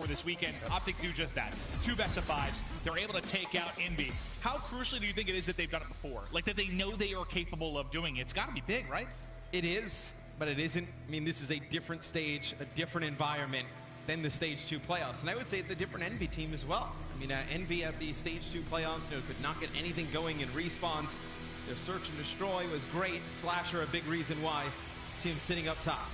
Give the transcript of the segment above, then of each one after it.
before this weekend. Optic do just that. 2 best-of-5s. They're able to take out Envy. How crucially do you think it is that they've done it before? Like, that they know they are capable of doing it? It's got to be big, right? It is, but it isn't. I mean, this is a different stage, a different environment than the Stage 2 playoffs. And I would say it's a different Envy team as well. I mean, Envy at the Stage 2 playoffs, could not get anything going in respawns. Their search and destroy was great. Slasher, a big reason why. See him sitting up top.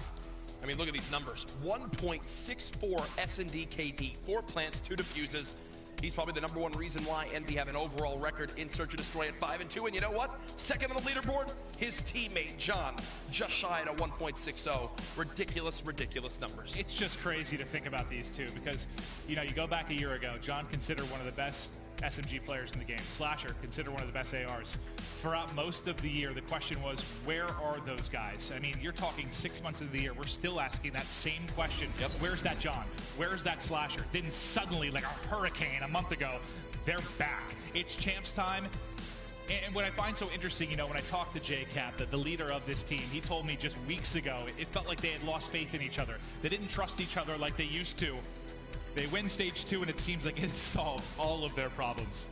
I mean, look at these numbers. 1.64 S&D KD, 4 plants, 2 diffuses. He's probably the #1 reason why Envy have an overall record in search and destroy at 5-2. And you know what? Second on the leaderboard, his teammate John, just shy at a 1.60. Ridiculous, ridiculous numbers. It's just crazy to think about these two because, you go back a year ago, John considered one of the best SMG players in the game. Slasher considered one of the best ARs. Throughout most of the year, the question was, where are those guys? I mean, you're talking 6 months of the year. We're still asking that same question. Yep. Where's that John? Where's that Slasher? Then suddenly, like a hurricane a month ago, they're back. It's champs time. And what I find so interesting, when I talked to JCap, the leader of this team, he told me just weeks ago, it felt like they had lost faith in each other. They didn't trust each other like they used to. They win Stage 2, and it seems like it solved all of their problems.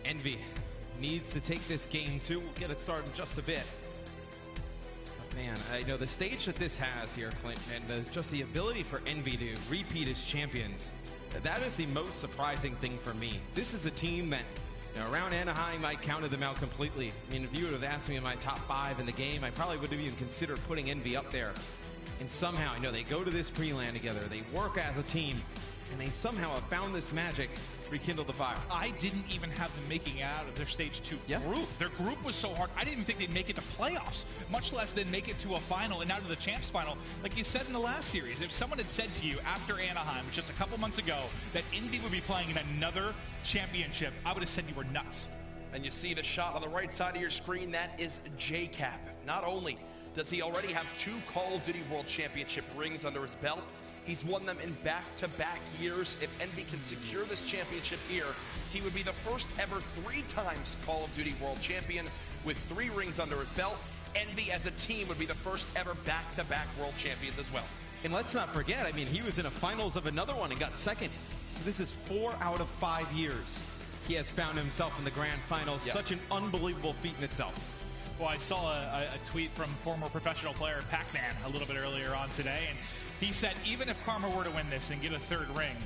Envy needs to take this game, too. We'll get it started in just a bit. But, man, the stage that this has here, Clint, and just the ability for Envy to repeat as champions, that is the most surprising thing for me. This is a team that, around Anaheim, I counted them out completely. I mean, if you would have asked me in my top 5 in the game, I probably would have even considered putting Envy up there. And somehow, they go to this pre-land together, they work as a team, and they somehow have found this magic, rekindle the fire. I didn't even have them making it out of their Stage 2 Yeah. group. Their group was so hard, I didn't even think they'd make it to playoffs, much less than make it to a final and out of the champs final. Like you said in the last series, if someone had said to you after Anaheim, just a couple months ago, that Envy would be playing in another championship, I would have said you were nuts. And you see the shot on the right side of your screen, that is JCap. Not only does he already have 2 Call of Duty World Championship rings under his belt, he's won them in back-to-back years. If Envy can secure this championship here, he would be the first ever 3 times Call of Duty World Champion with 3 rings under his belt. Envy as a team would be the first ever back-to-back World Champions as well. And let's not forget, he was in a finals of another one and got second. So this is 4 out of 5 years he has found himself in the grand finals. Yep. Such an unbelievable feat in itself. Well, I saw a tweet from former professional player Pac-Man a little bit earlier on today, and he said even if Karma were to win this and get a 3rd ring,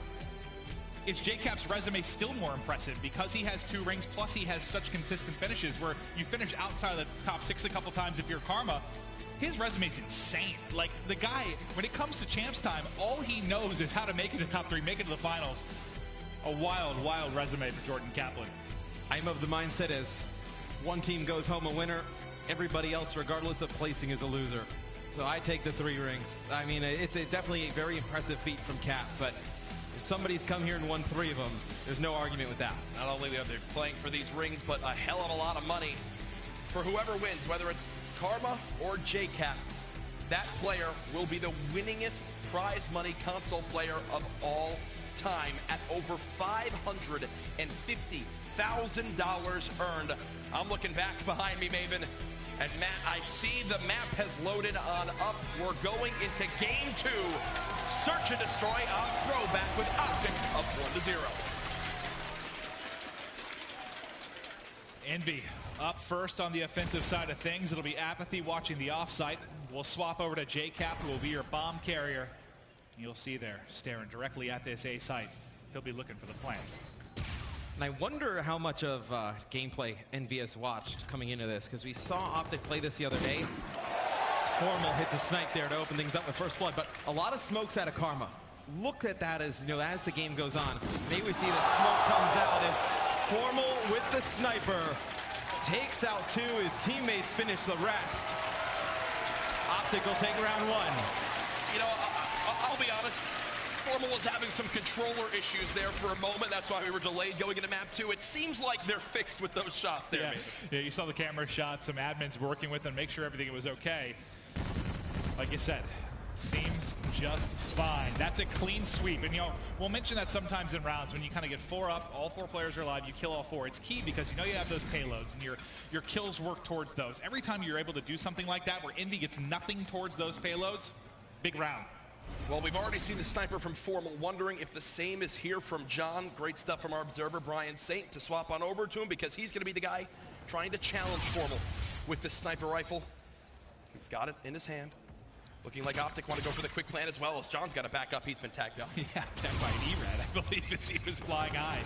is JCap's resume still more impressive because he has 2 rings, plus he has such consistent finishes where you finish outside of the top 6 a couple times if you're Karma. His resume's insane. Like, the guy, when it comes to champs time, all he knows is how to make it to top 3, make it to the finals. A wild, wild resume for Jordan Kaplan. I'm of the mindset as one team goes home a winner, everybody else, regardless of placing, is a loser. So I take the 3 rings. I mean, it's definitely a very impressive feat from Cap, but if somebody's come here and won 3 of them, there's no argument with that. Not only are they playing for these rings, but a hell of a lot of money for whoever wins, whether it's Karma or JCap. That player will be the winningest prize money console player of all time at over $550,000 earned. I'm looking back behind me, Maven, and Matt, I see the map has loaded on up. We're going into game 2. Search and destroy on throwback with Optic up 1-0. Envy up first on the offensive side of things. It'll be Apathy watching the offsite. We'll swap over to JCap, who will be your bomb carrier. You'll see there, staring directly at this A site. He'll be looking for the plant. And I wonder how much of gameplay Envyus watched coming into this, because we saw Optic play this the other day. Formal hits a snipe there to open things up with first blood, but a lot of smokes out of Karma. Look at that as the game goes on. Maybe we see the smoke comes out as Formal with the sniper takes out 2. His teammates finish the rest. Optic will take round 1. I'll be honest, Formal was having some controller issues there for a moment. That's why we were delayed going into map 2. It seems like they're fixed with those shots there. Yeah, you saw the camera shot, some admins working with them, make sure everything was okay. Like you said, seems just fine. That's a clean sweep. And we'll mention that sometimes in rounds when you kind of get 4 up, all 4 players are alive, you kill all 4. It's key because you have those payloads and your kills work towards those. Every time you're able to do something like that where Envy gets nothing towards those payloads, big round. Well, we've already seen the sniper from Formal, wondering if the same is here from John. Great stuff from our observer, Brian Saint, to swap on over to him because he's going to be the guy trying to challenge Formal with the sniper rifle. He's got it in his hand. Looking like Optic want to go for the quick plan as well, as John's got to back up. He's been tagged up. Yeah, tagged by an E-Red, I believe, as he was flying high.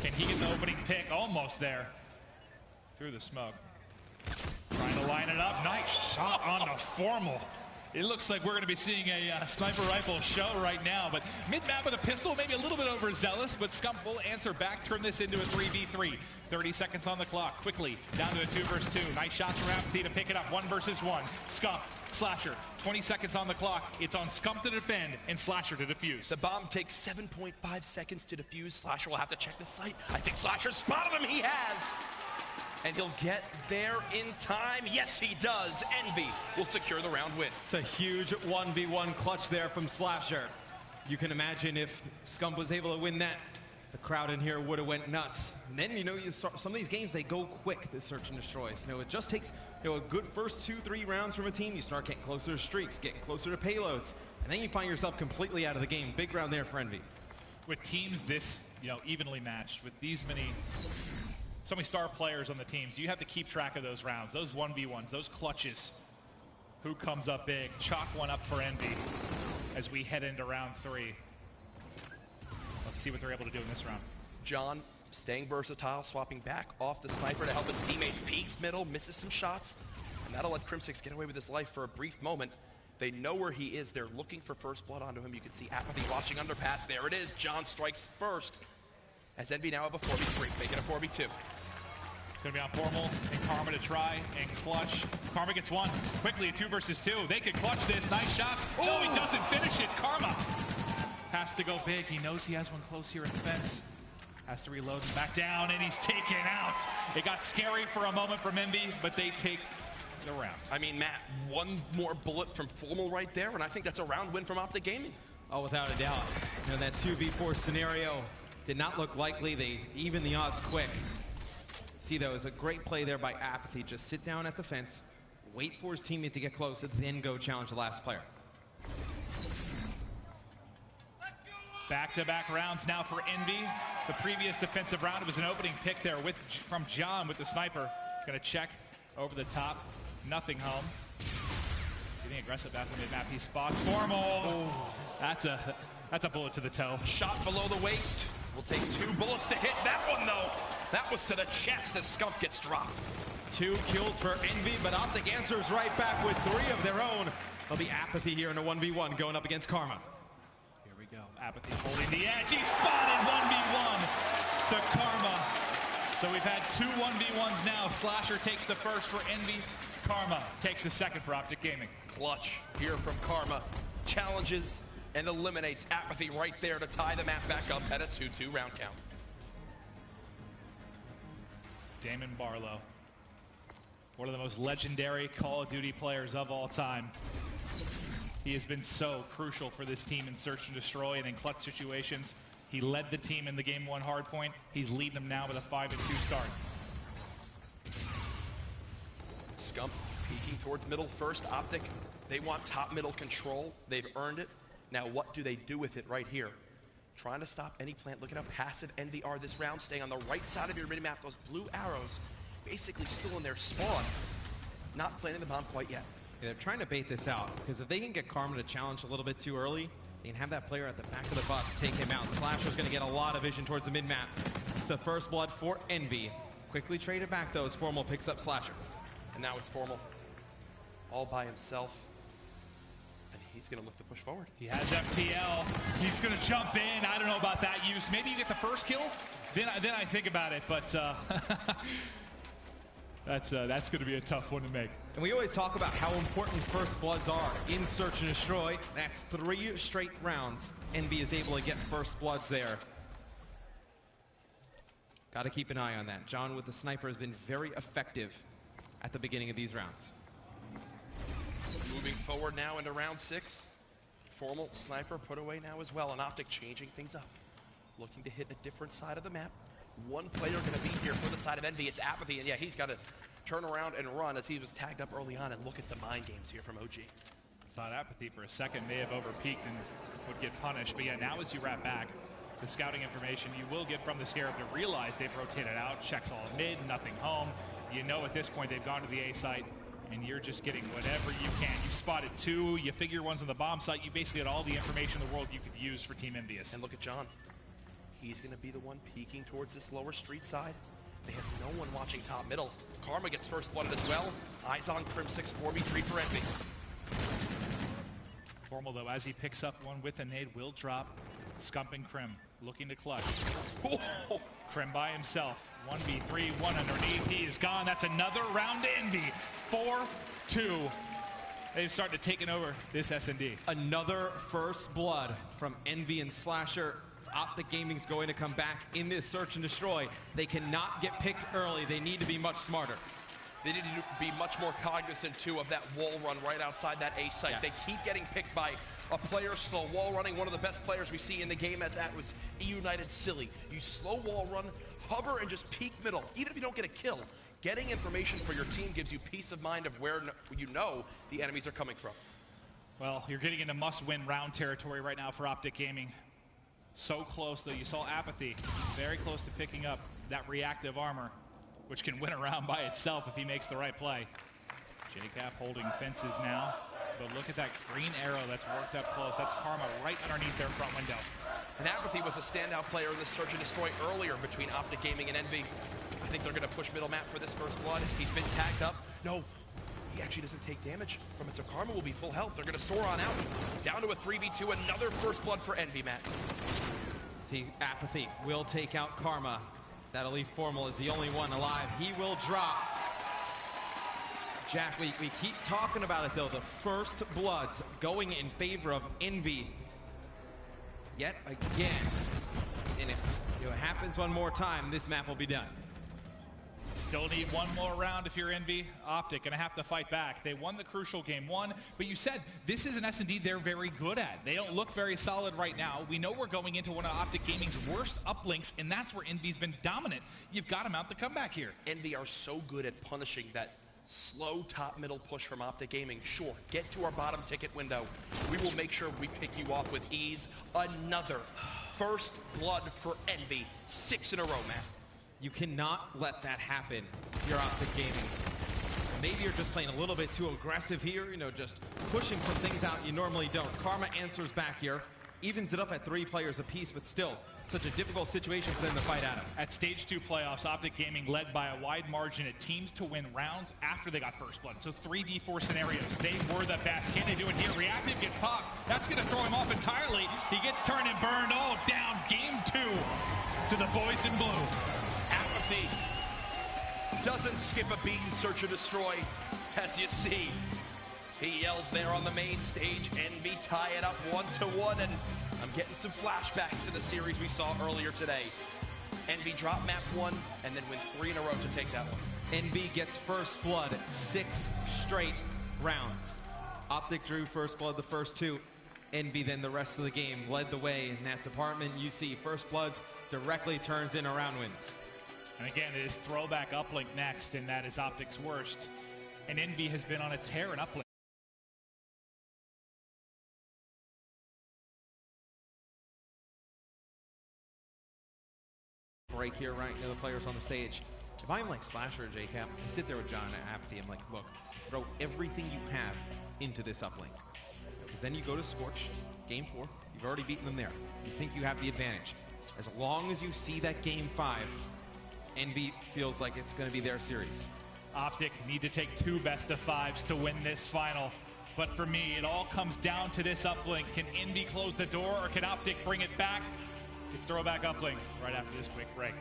Can he get the opening pick? Almost there. Through the smoke. Trying to line it up. Nice shot on the Formal. It looks like we're going to be seeing a sniper rifle show right now, but mid-map with a pistol, maybe a little bit overzealous, but Scump will answer back, turn this into a 3v3. 30 seconds on the clock, quickly, down to a 2 versus 2. Nice shots from Apathy to pick it up, 1 versus 1. Scump, Slasher, 20 seconds on the clock. It's on Scump to defend and Slasher to defuse. The bomb takes 7.5 seconds to defuse. Slasher will have to check the site. I think Slasher spotted him, he has! And he'll get there in time. Yes, he does. Envy will secure the round win. It's a huge 1v1 clutch there from Slasher. You can imagine if Scump was able to win that, the crowd in here would have went nuts. And then, some of these games, they go quick, the search and destroys. It just takes, a good first 2-3 rounds from a team. You start getting closer to streaks, getting closer to payloads, and then you find yourself completely out of the game. Big round there for Envy. With teams this, evenly matched, with these so many star players on the teams, you have to keep track of those rounds, those 1v1s, those clutches. Who comes up big? Chalk one up for Envy as we head into round 3. Let's see what they're able to do in this round. John staying versatile, swapping back off the sniper to help his teammates. Peeks middle, misses some shots, and that'll let Crimsix get away with his life for a brief moment. They know where he is. They're looking for first blood onto him. You can see Apathy watching underpass. There it is. John strikes first. As Envy now have a 4v3, making a 4v2. It's going to be on Formal and Karma to try and clutch. Karma gets one. It's quickly a 2 versus 2. They could clutch this. Nice shots. Ooh. No, he doesn't finish it. Karma has to go big. He knows he has one close here at the fence. Has to reload and back down, and he's taken out. It got scary for a moment from Envy, but they take the round. I mean, Matt, one more bullet from Formal right there, and I think that's a round win from Optic Gaming. Oh, without a doubt. That 2v4 scenario did not look likely. They even the odds quick. See, though, it was a great play there by Apathy. Just sit down at the fence, wait for his teammate to get close, and then go challenge the last player. Back-to-back rounds now for Envy. The previous defensive round was an opening pick there from John with the sniper. Going to check over the top. Nothing home. Getting aggressive after mid-map. He spots Formal. Oh, that's a bullet to the toe. Shot below the waist. Will take 2 bullets to hit that one, though. That was to the chest as Scump gets dropped. 2 kills for Envy, but Optic answers right back with 3 of their own. There'll be Apathy here in a 1v1 going up against Karma. Here we go. Apathy holding the edge. He spotted 1v1 to Karma. So we've had 2 1v1s now. Slasher takes the first for Envy. Karma takes the second for Optic Gaming. Clutch here from Karma. Challenges and eliminates Apathy right there to tie the map back up at a 2-2 round count. Damon Barlow, one of the most legendary Call of Duty players of all time. He has been so crucial for this team in search and destroy and in clutch situations. He led the team in the game 1 hardpoint. He's leading them now with a 5-2 start. Scump peeking towards middle first. Optic, they want top middle control. They've earned it. Now what do they do with it right here? Trying to stop any plant. Look at how passive Envy are this round, staying on the right side of your mini-map. Those blue arrows basically still in their spawn. Not planting the bomb quite yet. Yeah, they're trying to bait this out, because if they can get Karma to challenge a little bit too early, they can have that player at the back of the bus take him out. Slasher's going to get a lot of vision towards the mid-map. It's the first blood for Envy. Quickly traded back, though, as Formal picks up Slasher. And now it's Formal all by himself. He's going to look to push forward. He has FTL. He's going to jump in. I don't know about that use. Maybe you get the first kill, then I think about it. But that's going to be a tough one to make. And we always talk about how important first bloods are in search and destroy. That's 3 straight rounds. Envy is able to get first bloods there. Got to keep an eye on that. John with the sniper has been very effective at the beginning of these rounds. Moving forward now into round 6. Formal sniper put away now as well. And Optic changing things up. Looking to hit a different side of the map. One player going to be here for the side of Envy. It's Apathy. And yeah, he's got to turn around and run as he was tagged up early on. And look at the mind games here from OG. Thought Apathy for a second may have overpeaked and would get punished. But yeah, now as you wrap back, the scouting information you will get from the Scarab to realize they've rotated out, checks all mid, nothing home. You know at this point they've gone to the A site, and you're just getting whatever you can. You've spotted 2, you figure one's on the bomb site, you basically got all the information in the world you could use for Team Envyus. And look at John. He's going to be the one peeking towards this lower street side. They have no one watching top middle. Karma gets first blooded as well. Eyes on Crim 6, 4v3 for Envy. Formal, though, as he picks up one with a nade, will drop. Scumping Crim, looking to clutch. Oh. Crim by himself. 1v3, one underneath. He is gone. That's another round to Envy. 4-2. They've started taking over this S&D. Another first blood from Envy and Slasher. Optic Gaming's going to come back in this search and destroy. They cannot get picked early. They need to be much smarter. They need to be much more cognizant, too, of that wall run right outside that A site. Yes. They keep getting picked by a player slow wall running. One of the best players we see in the game at that was E-United Silly. You slow wall run, hover, and just peek middle. Even if you don't get a kill, getting information for your team gives you peace of mind of where you know the enemies are coming from. Well, you're getting into must-win round territory right now for Optic Gaming. So close, though. You saw Apathy very close to picking up that reactive armor, which can win a round by itself if he makes the right play. JCap holding fences now, but look at that green arrow that's worked up close. That's Karma right underneath their front window. And Apathy was a standout player in this search and destroy earlier between Optic Gaming and Envy. I think they're going to push middle map for this first blood. He's been tagged up. No, he actually doesn't take damage from it, so Karma will be full health. They're going to soar on out. Down to a 3v2, another first blood for Envy, Matt. See, Apathy will take out Karma. That'll leave Formal as the only one alive. He will drop. Jack, we keep talking about it, though. The first bloods going in favor of Envy yet again. And if it happens one more time, this map will be done. Still need one more round if you're Envy. Optic gonna have to fight back. They won the crucial game 1, but you said this is an S&D they're very good at. They don't look very solid right now. We know we're going into one of Optic Gaming's worst uplinks, and that's where Envy's been dominant. You've got to mount the comeback here. Envy are so good at punishing that slow top middle push from Optic Gaming. Sure, get to our bottom ticket window. We will make sure we pick you off with ease. Another first blood for Envy. 6 in a row, Matt. You cannot let that happen if you're Optic Gaming. Maybe you're just playing a little bit too aggressive here, just pushing some things out you normally don't. Karma answers back here, evens it up at 3 players apiece, but still, such a difficult situation for them to fight out of. At Stage 2 playoffs, Optic Gaming led by a wide margin at teams to win rounds after they got first blood. So 3v4 scenarios, they were the best. Can they do it here? Reactive gets popped. That's going to throw him off entirely. He gets turned and burned. Oh, down. Game 2 to the boys in blue. Apathy doesn't skip a beat in search and destroy, as you see. He yells there on the main stage. Envy tie it up 1-1, and I'm getting some flashbacks to the series we saw earlier today. Envy drop map 1 and then win 3 in a row to take that one. Envy gets first blood 6 straight rounds. Optic drew first blood the first 2. Envy then the rest of the game led the way in that department. You see first bloods directly turns in round wins. And again, it is throwback uplink next, and that is Optic's worst. And Envy has been on a tear in uplink. Break here right near the players on the stage. If I'm like Slasher or JCap, I sit there with John and Apathy. I'm like, look, throw everything you have into this uplink. Because then you go to Scorch, game 4. You've already beaten them there. You think you have the advantage. As long as you see that game 5, Envy feels like it's going to be their series. Optic need to take 2 best-of-5s to win this final. But for me, it all comes down to this uplink. Can Envy close the door, or can Optic bring it back? It's throwback uplink right after this quick break.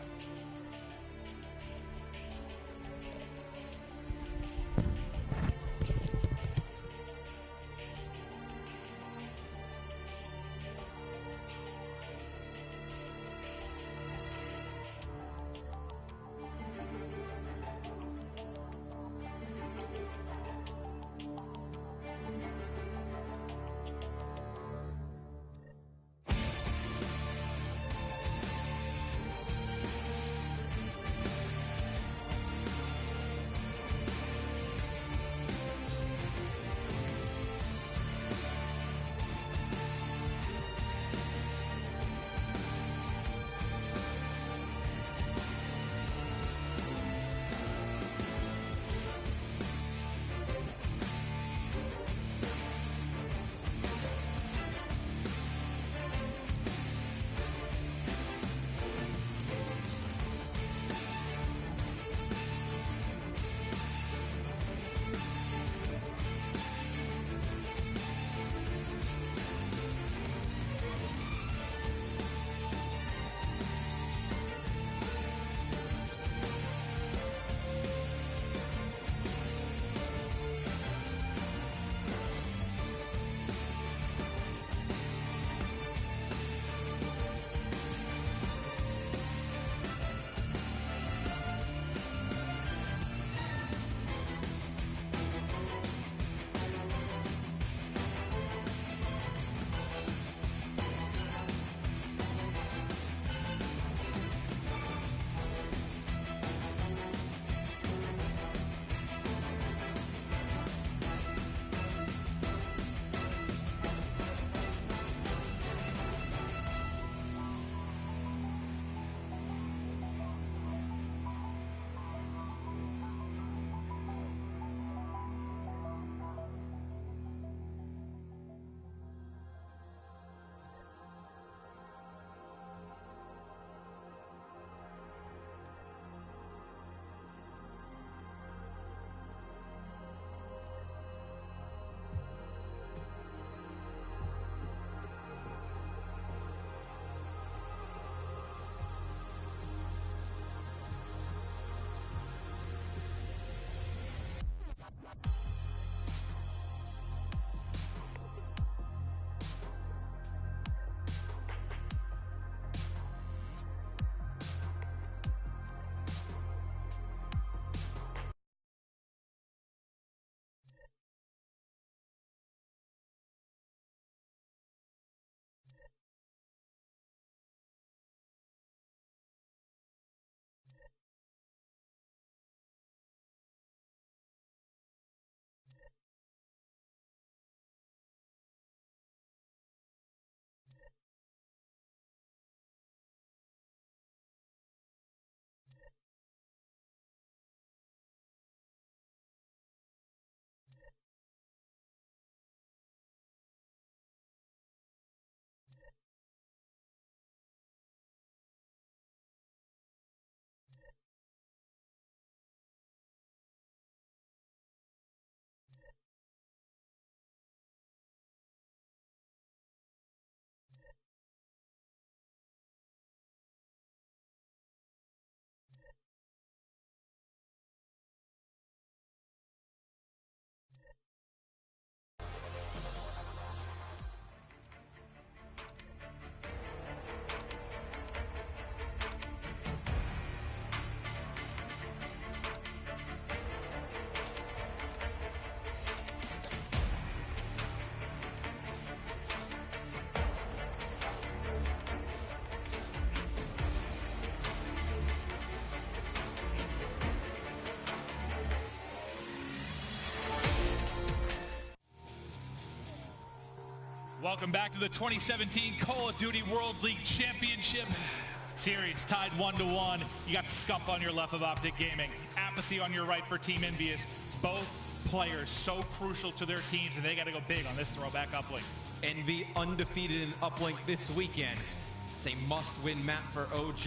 Welcome back to the 2017 Call of Duty World League Championship Series, tied 1-1. You got Scump on your left of Optic Gaming, Apathy on your right for Team Envyus. Both players so crucial to their teams, and they got to go big on this throwback uplink. Envy undefeated in uplink this weekend. It's a must-win map for OG.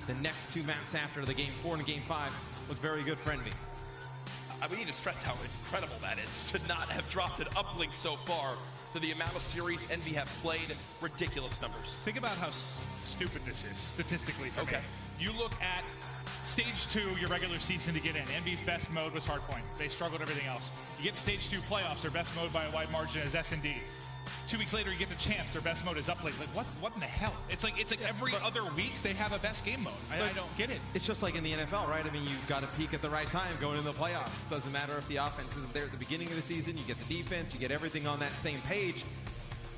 The next two maps after the Game 4 and Game 5 look very good for Envy. We need to stress how incredible that is to not have dropped an uplink so far. To the amount of series Envy have played, ridiculous numbers. Think about how stupid this is statistically for me. You look at Stage 2, your regular season to get in. Envy's best mode was Hardpoint. They struggled everything else. You get Stage 2 playoffs, their best mode by a wide margin is S&D. 2 weeks later, you get the Champs, their best mode is Uplink. Like, what in the hell? It's like every other week they have a best game mode. I don't get it. It's just like in the NFL, right? I mean, you've got to peak at the right time going into the playoffs. Doesn't matter if the offense isn't there at the beginning of the season. You get the defense, you get everything on that same page.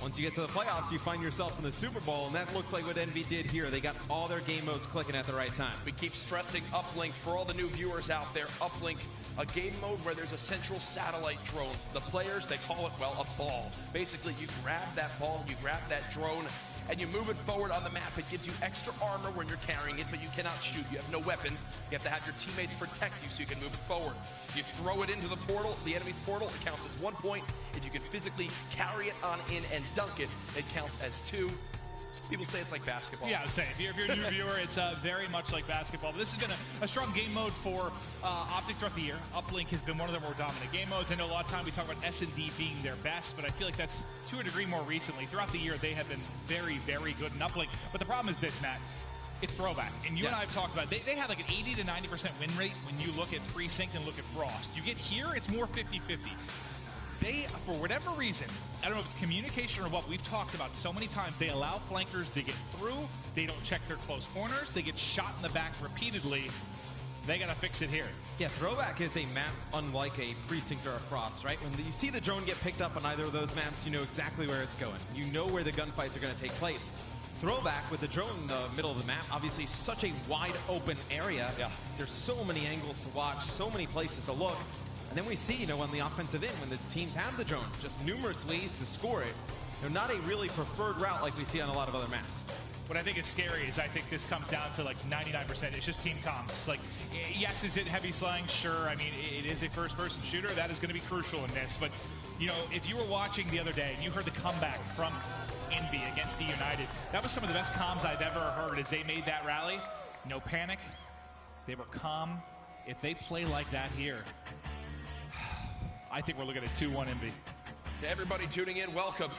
Once you get to the playoffs, you find yourself in the Super Bowl, and that looks like what Envy did here. They got all their game modes clicking at the right time. We keep stressing Uplink for all the new viewers out there. Uplink, a game mode where there's a central satellite drone. The players, they call it, well, a ball. Basically, you grab that ball, you grab that drone, and you move it forward on the map. It gives you extra armor when you're carrying it, but you cannot shoot. You have no weapon. You have to have your teammates protect you so you can move it forward. You throw it into the portal, the enemy's portal, it counts as 1 point. If you can physically carry it on in and dunk it, it counts as 2. Some people say it's like basketball. Yeah, I was saying, if you're a new viewer, it's very much like basketball. But this has been a strong game mode for Optic throughout the year. Uplink has been one of their more dominant game modes. I know a lot of time we talk about S&D being their best, but I feel like that's to a degree more recently. Throughout the year, they have been very, very good in Uplink. But the problem is this, Matt. It's throwback. And you and I have talked about it. They have like an 80 to 90% win rate when you look at Precinct and look at Frost. You get here, it's more 50-50. They, for whatever reason, I don't know if it's communication or what, we've talked about so many times, they allow flankers to get through. They don't check their close corners. They get shot in the back repeatedly. They got to fix it here. Yeah, Throwback is a map unlike a Precinct or a Frost, right? When you see the drone get picked up on either of those maps, you know exactly where it's going. You know where the gunfights are going to take place. Throwback with the drone in the middle of the map, obviously such a wide open area. Yeah. There's so many angles to watch, so many places to look. And then we see, you know, on the offensive end, when the teams have the drone, just numerous ways to score it. They're not a really preferred route like we see on a lot of other maps. What I think is scary is I think this comes down to like 99%. It's just team comms. Like, yes, is it heavy slang? Sure. I mean, it is a first-person shooter. That is going to be crucial in this. But, you know, if you were watching the other day and you heard the comeback from Envy against the United, that was some of the best comms I've ever heard as they made that rally. No panic. They were calm. If they play like that here, I think we're looking at 2-1 Envy. To everybody tuning in, welcome.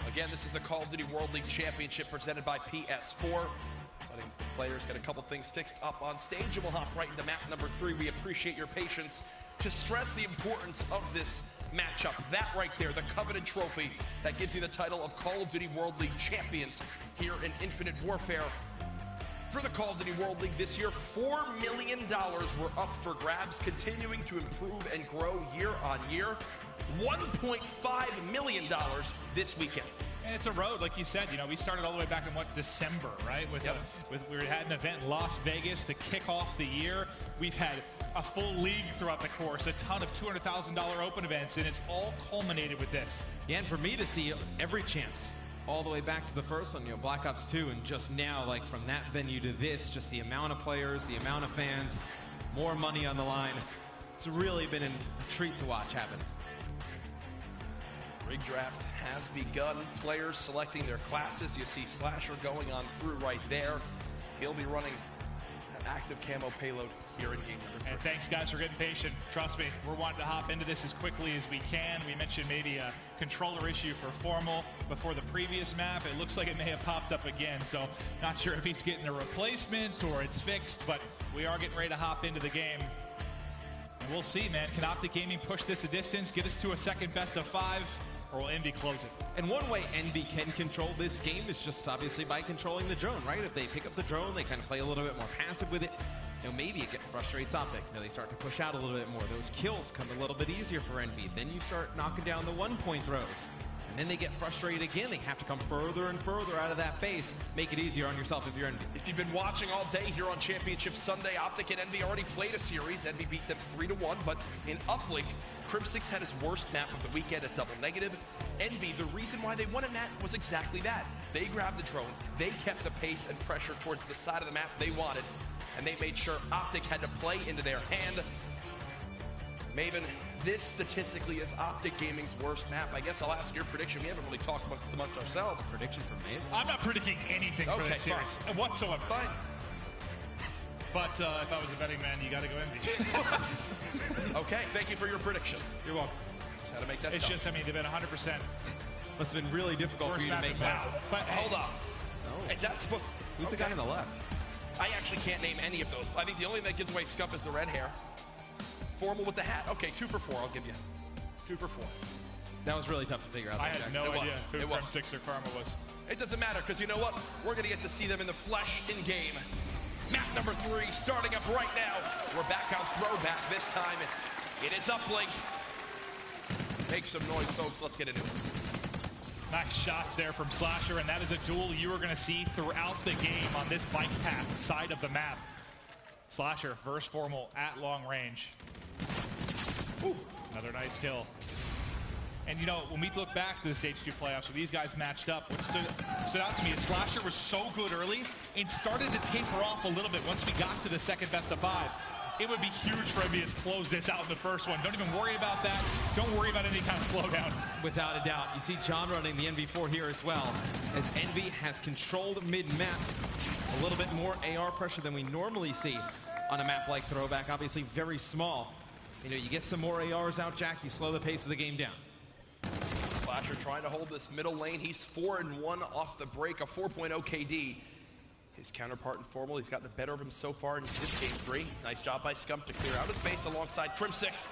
Again, this is the Call of Duty World League Championship presented by PS4. Letting the players get a couple things fixed up on stage, and we'll hop right into map number 3. We appreciate your patience. To stress the importance of this matchup, that right there, the coveted trophy that gives you the title of Call of Duty World League Champions here in Infinite Warfare. For the Call of Duty World League this year, $4 million were up for grabs, continuing to improve and grow year on year. $1.5 million this weekend. And it's a road, like you said. You know, we started all the way back in December, right? We had an event in Las Vegas to kick off the year. We've had a full league throughout the course, a ton of $200,000 open events, and it's all culminated with this. Yeah, and for me to see every champs all the way back to the first one, you know, Black Ops 2, and just now, like from that venue to this, just the amount of players, the amount of fans, more money on the line. It's really been a treat to watch happen. Rig draft has begun. Players selecting their classes. You see Slasher going on through right there. He'll be running an active camo payload here in game number 3. And thanks, guys, for getting patient. Trust me, we're wanting to hop into this as quickly as we can. We mentioned maybe a controller issue for Formal before the previous map. It looks like it may have popped up again, so not sure if he's getting a replacement or it's fixed, but we are getting ready to hop into the game. And we'll see, man. Can Optic Gaming push this a distance, get us to a second best of 5? Or will Envy close it? And one way Envy can control this game is just obviously by controlling the drone, right? If they pick up the drone, they kind of play a little bit more passive with it. You know, maybe it frustrates Optic. You know, they start to push out a little bit more. Those kills come a little bit easier for Envy. Then you start knocking down the 1-point throws. And And then they get frustrated again. They have to come further and further out of that base. Make it easier on yourself if you're Envy. If you've been watching all day here on Championship Sunday, Optic and Envy already played a series. Envy beat them 3-1, but in Uplink, Crim6 had his worst map of the weekend at double negative. Envy, the reason why they won in that was exactly that. They grabbed the drone, they kept the pace and pressure towards the side of the map they wanted, and they made sure Optic had to play into their hand. Maven, this statistically is Optic Gaming's worst map. I guess I'll ask your prediction. We haven't really talked about it so much ourselves. Prediction for Maven? I'm not predicting anything for this series whatsoever. Fine. But if I was a betting man, you got to go Envy. Okay, thank you for your prediction. You're welcome. How to make that It's tough. just, I mean, they've been 100%. Must have been really difficult for you to make that. Wow. But Hold on. No. Is that supposed Who's the guy on the left? I actually can't name any of those. I think the only thing that gives away Scump is the red hair. Formal with the hat. Okay, 2 for 4, I'll give you. 2 for 4. That was really tough to figure out. I had no idea who It was. Crim6 or Karma was. It doesn't matter, because you know what? We're going to get to see them in the flesh in game. Map number 3 starting up right now. We're back on throwback this time. It is Uplink. Make some noise, folks. Let's get into it. Nice shots there from Slasher, and that is a duel you are going to see throughout the game on this bike path side of the map. Slasher versus Formal at long range. Ooh, another nice kill. And you know, when we look back to the Stage 2 playoffs where these guys matched up, what stood out to me is Slasher was so good early and started to taper off a little bit once we got to the second best of 5. It would be huge for Envyus to close this out in the first one. Don't even worry about that. Don't worry about any kind of slowdown. Without a doubt. You see John running the NV4 here as well, as Envy has controlled mid-map. A little bit more AR pressure than we normally see on a map like Throwback. Obviously very small. You know, you get some more ARs out, Jack, you slow the pace of the game down. Slasher trying to hold this middle lane. He's 4-1 off the break, a 4.0 KD. His counterpart in Formal, he's gotten the better of him so far in this game 3. Nice job by Scump to clear out his base alongside Crim6.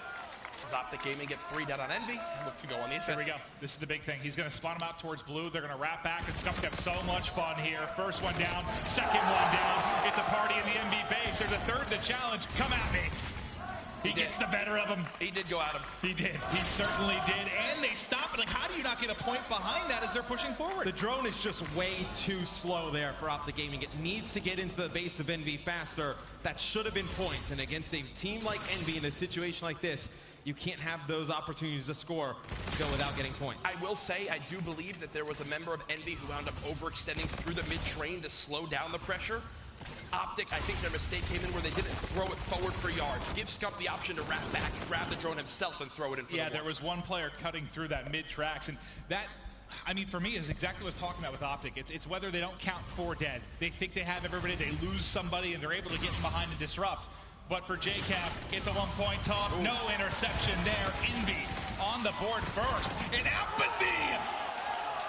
As Optic Gaming get 3 down on Envy, look to go on the offensive. Here we go. This is the big thing. He's going to spawn him out towards blue. They're going to wrap back, and Scump's have so much fun here. First one down, second one down. It's a party in the MV base. There's a third to challenge. Come at me. He gets the better of him. He did go at him. He did. He certainly did. And they stop it. Like, how do you not get a point behind that as they're pushing forward? The drone is just way too slow there for Optic Gaming. It needs to get into the base of Envy faster. That should have been points. And against a team like Envy in a situation like this, you can't have those opportunities to score go without getting points. I will say, I do believe that there was a member of Envy who wound up overextending through the mid-train to slow down the pressure. Optic, I think their mistake came in where they didn't throw it forward for yards. Give Scump the option to wrap back and grab the drone himself and throw it in for the Yeah, there was one player cutting through that mid-tracks, and that, I mean, for me, is exactly what I was talking about with Optic. It's whether they don't count 4 dead. They think they have everybody, they lose somebody, and they're able to get in behind and disrupt. But for JCap, it's a 1-point toss, no interception there. Envy on the board first, and Apathy!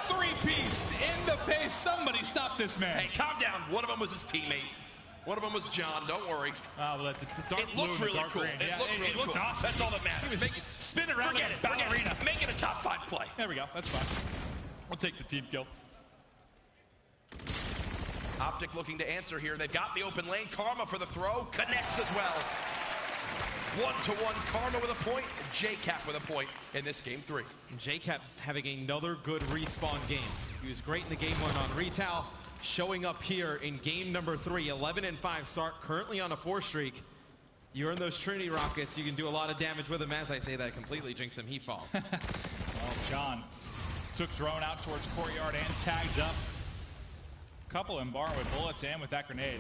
3-piece in the base. Somebody stop this man. Hey, calm down. One of them was his teammate. One of them was John. Don't worry. Oh, well, the dark It blue looked and the really dark cool. green. It Yeah, looked really looked cool. awesome. That's all that matters. He was spinning around Forget like it. a ballerina. Make it a top 5 play. There we go. That's fine. We'll take the team kill. Optic looking to answer here. They've got the open lane. Karma for the throw. Connects as well. 1-to-1. Karma with a point. JCap with a point in this game 3. JCap having another good respawn game. He was great in the game 1 on Retail. Showing up here in game number 3. 11-5 start. Currently on a 4 streak. You're in those Trinity rockets. You can do a lot of damage with him. As I say that, completely jinx him. He falls. Oh, John took drone out towards courtyard and tagged up. Couple in bar with bullets and with that grenade.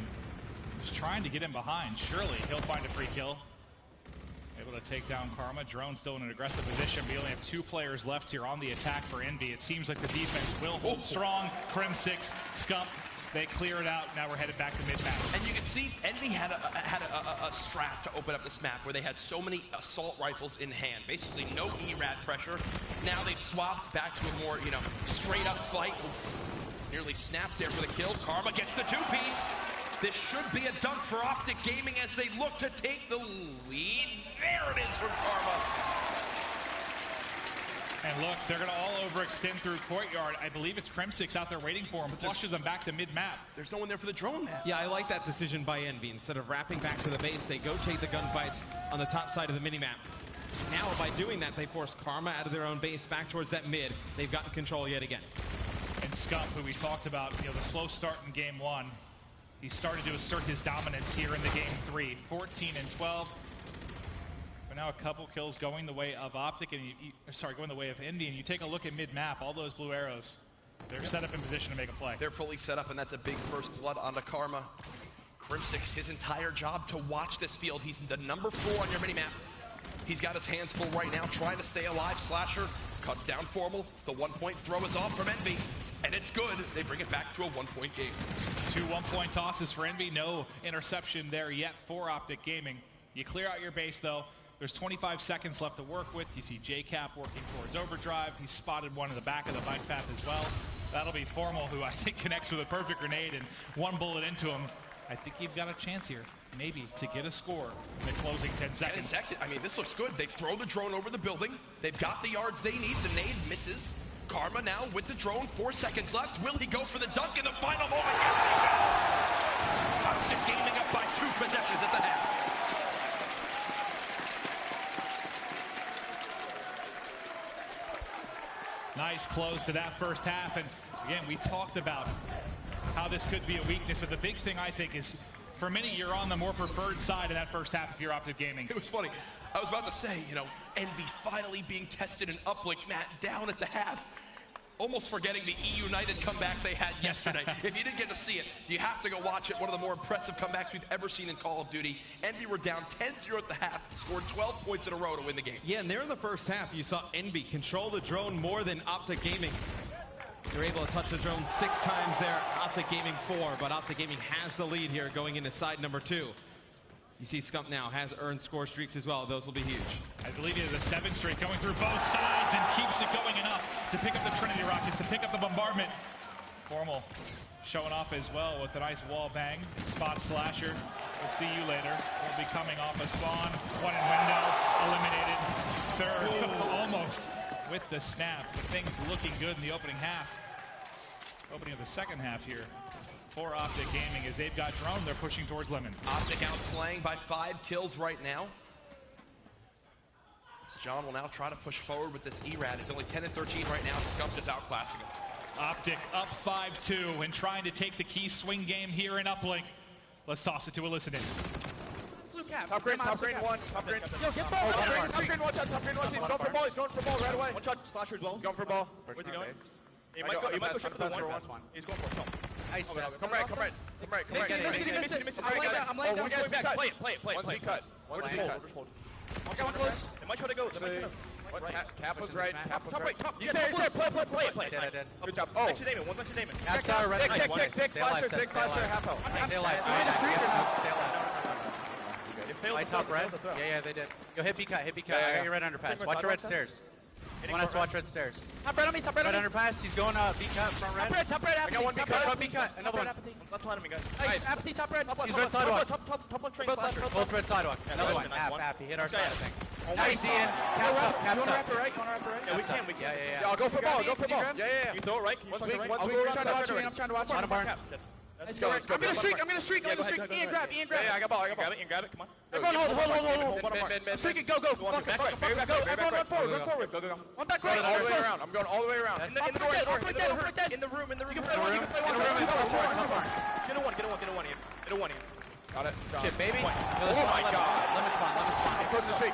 Just trying to get him behind. Surely he'll find a free kill. Able to take down Karma. Drone still in an aggressive position. We only have 2 players left here on the attack for Envy. It seems like the defense will hold strong. Crim6, Scump, they clear it out. Now we're headed back to mid-map. And you can see Envy had a strat to open up this map where they had so many assault rifles in hand. Basically no ERAD pressure. Now they've swapped back to a more, straight up fight. Nearly snaps there for the kill. Karma gets the 2-piece. This should be a dunk for Optic Gaming as they look to take the lead. There it is from Karma. And look, they're going to all overextend through courtyard. I believe it's Crim6 out there waiting for him. Flushes them back to mid-map. There's no one there for the drone map. Yeah, I like that decision by Envy. Instead of wrapping back to the base, they go take the gunfights on the top side of the minimap. Now by doing that, they force Karma out of their own base back towards that mid. They've gotten control yet again. And Scump, who we talked about, the slow start in game 1, he started to assert his dominance here in the game 3. 14 and 12. But now a couple kills going the way of Optic, and going the way of Envy. And you take a look at mid-map, all those blue arrows, they're set up in position to make a play. They're fully set up, and that's a big first blood onto Karma. Crimsix, his entire job to watch this field. He's the number 4 on your minimap. He's got his hands full right now, trying to stay alive. Slasher cuts down Formal. The 1-point throw is off from Envy, and it's good. They bring it back to a 1-point game. 2 1-point tosses for Envy. No interception there yet for Optic Gaming. You clear out your base, though. There's 25 seconds left to work with. You see JCap working towards overdrive. He's spotted one in the back of the bike path as well. That'll be Formal, who I think connects with a perfect grenade, and 1 bullet into him. I think you've got a chance here, maybe, to get a score in the closing 10 seconds. 10 seconds. I mean, this looks good. They throw the drone over the building. They've got the yards they need. The nade misses. Karma now with the drone. 4 seconds left. Will he go for the dunk in the final moment? Yes, he does. Optic Gaming up by 2 possessions at the half. Nice close to that first half. And again, we talked about how this could be a weakness, but the big thing I think is, for many, you're on the more preferred side in that first half if you're Optic Gaming. It was funny. I was about to say, Envy finally being tested in uplink, Matt, down at the half. Almost forgetting the E-United comeback they had yesterday. If you didn't get to see it, you have to go watch it. One of the more impressive comebacks we've ever seen in Call of Duty. Envy were down 10-0 at the half, scored 12 points in a row to win the game. Yeah, and there in the first half, you saw Envy control the drone more than Optic Gaming. They're able to touch the drone 6 times there. Optic Gaming 4, but Optic Gaming has the lead here going into side number 2. You see Scump now has earned score streaks as well. Those will be huge. I believe he has a 7 streak going through both sides and keeps it going enough to pick up the Trinity Rockets, to pick up the bombardment. Formal showing off as well with a nice wall bang. Spot Slasher. We'll see you later. We'll be coming off a spawn. 1 in window. Eliminated. 3rd. Almost with the snap. But things looking good in the opening half. Opening of the second half here for Optic Gaming as they've got drone. They're pushing towards Lemon. Optic out slaying by 5 kills right now. So John will now try to push forward with this E-Rad. He's only 10 and 13 right now. Scump is outclassing him. Optic up 5-2 and trying to take the key swing game here in uplink. Let's toss it to a listen in. Top green 1, top green. Yo, get ball. Top green 1 shot, top green 1. He's going for ball, right away. 1 shot, Slasher as well. He's going for ball. Where's he going? He might go shot for 1. He's going for it. Nice. Come right. Miss it. I'm laying down. Play it. One's be cut. One's hold. Okay, one close. It might try to go. Cap was right. Top right. You play. Dead. Good job. Oh. One's next to Damon. Dick Slasher, half health. Stay alive. Stay alive. I top red. Yeah, they did. Go hit B cut. I got your red underpass. Watch your red stairs. Anyone has to watch red stairs. Top red on me. Red underpass. He's going B cut front red. Top red. I got one B cut. Another one. Left behind me, guys. Nice. Apathy top red. He's red sidewalk. Top one train. Both red sidewalk. Another one. App. He hit our side, I think. Nice, Ian. Caps up. You want to wrap it right? Yeah, we can. Yeah. I'll go for ball. Yeah. You throw it right. I'm trying to watch. On a barn. Let's go. I'm gonna streak. Ian grab. Yeah, I got ball. Got it. Come on. Everyone hold. I'm streaking. Go. Fuck it. Everyone run forward. Go. One back right. All the way around. I'm going all the way around. In the room. You can play one. Get a one, Ian. Get a one, Ian. Got it. Shit, baby. Oh my god. Lemon spawn. Close to the streak.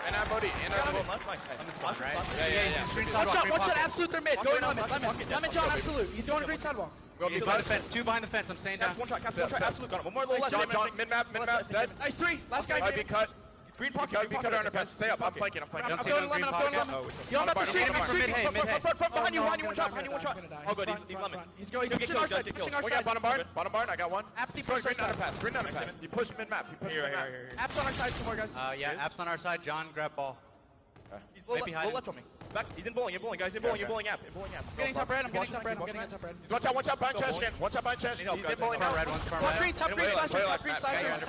And I'm Bodie. Nice. Spawn, right? Yeah. Watch that absolute they're mid. Go in Lemon John absolute. He's going to green sidewalk. He's behind the fence. 2 behind the fence. I'm staying down. One shot. Absolute. Got him. One more little left. John. Mid-map. Dead. Nice 3. Last guy. Be cut. Green pocket. Be cut underpass. Stay up. I'm flanking. I'm going Lemon. You're on the street. I'm street. Behind you. One shot. Oh, good. He's Lemon. He's pushing our side. We got bottom barn. I got one. He's going green underpass. He pushed mid-map. Here. App's on our side somewhere, guys. Yeah, App's on our side. John, grab ball. He's low left on me. Back. He's in bowling, guys. In bowling app. I'm getting top red. Watch out behind trash again. Watch out behind trash. He's in bowling now. Top green slasher.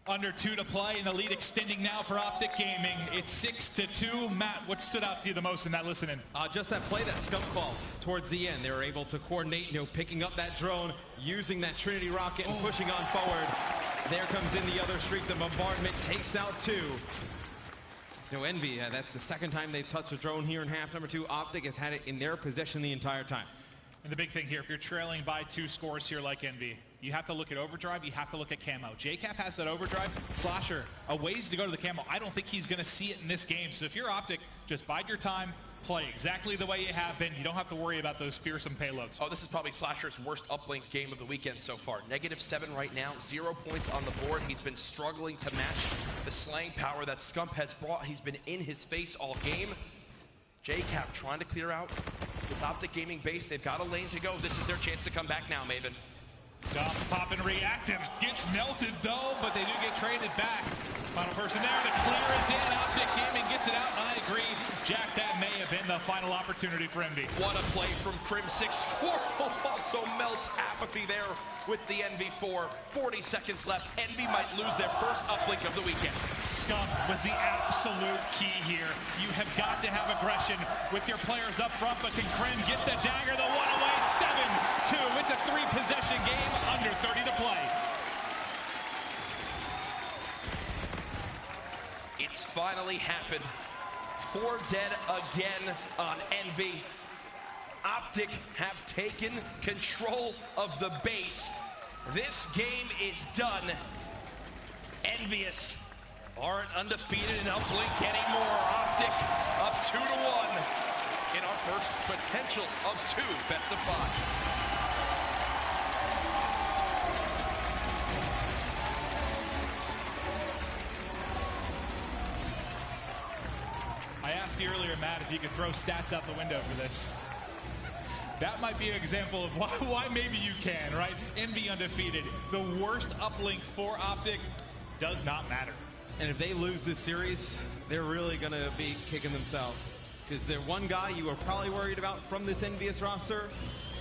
Under 2 to play, and the lead extending now for Optic Gaming. It's 6-2. Matt, what stood out to you the most in that listening? Just that play, that Scump call towards the end. They were able to coordinate, picking up that drone, using that Trinity rocket and pushing on forward. There comes in the other streak. The bombardment takes out 2. So Envy, that's the second time they've touched a drone here in half number 2. Optic has had it in their possession the entire time. And the big thing here, if you're trailing by 2 scores here like Envy, you have to look at overdrive, you have to look at camo. JCap has that overdrive. Slasher, a ways to go to the camo. I don't think he's going to see it in this game. So if you're Optic, just bide your time, play exactly the way you have been. You don't have to worry about those fearsome payloads. Oh, this is probably Slasher's worst uplink game of the weekend so far. -7 right now, 0 points on the board. He's been struggling to match the slaying power that Scump has brought. He's been in his face all game. JCap trying to clear out this Optic Gaming base. They've got a lane to go. This is their chance to come back now, Maven. Scump popping reactives, gets melted though, but they do get traded back. Final person there, the clear is in. Optic Gaming gets it out, and I agree, Jack, that may have been the final opportunity for Envy. What a play from Crim 6-4. Also melts Apathy there with the NV4. 40 seconds left. Envy might lose their first uplink of the weekend. Scump was the absolute key here. You have got to have aggression with your players up front, but can Crim get the dagger? The one away, 7-2. It's a 3-possession game, under 30 to play. It's finally happened. 4 dead again on Envy. Optic have taken control of the base. This game is done. Envyus aren't undefeated in uplink anymore. Optic up 2-1 in our first potential of 2 best of 5. I asked you earlier, Matt, if you could throw stats out the window for this. That might be an example of why maybe you can, right? Envy undefeated. The worst uplink for Optic does not matter. And if they lose this series, they're really going to be kicking themselves. Because the one guy you were probably worried about from this Envious roster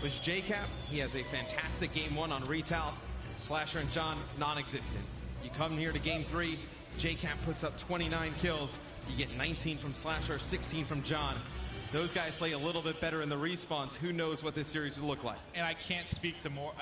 was JCap. He has a fantastic game 1 on Retail. Slasher and John, non-existent. You come here to game 3, JCap puts up 29 kills. You get 19 from Slasher, 16 from John. Those guys play a little bit better in the respawns. Who knows what this series will look like? And I can't speak to more.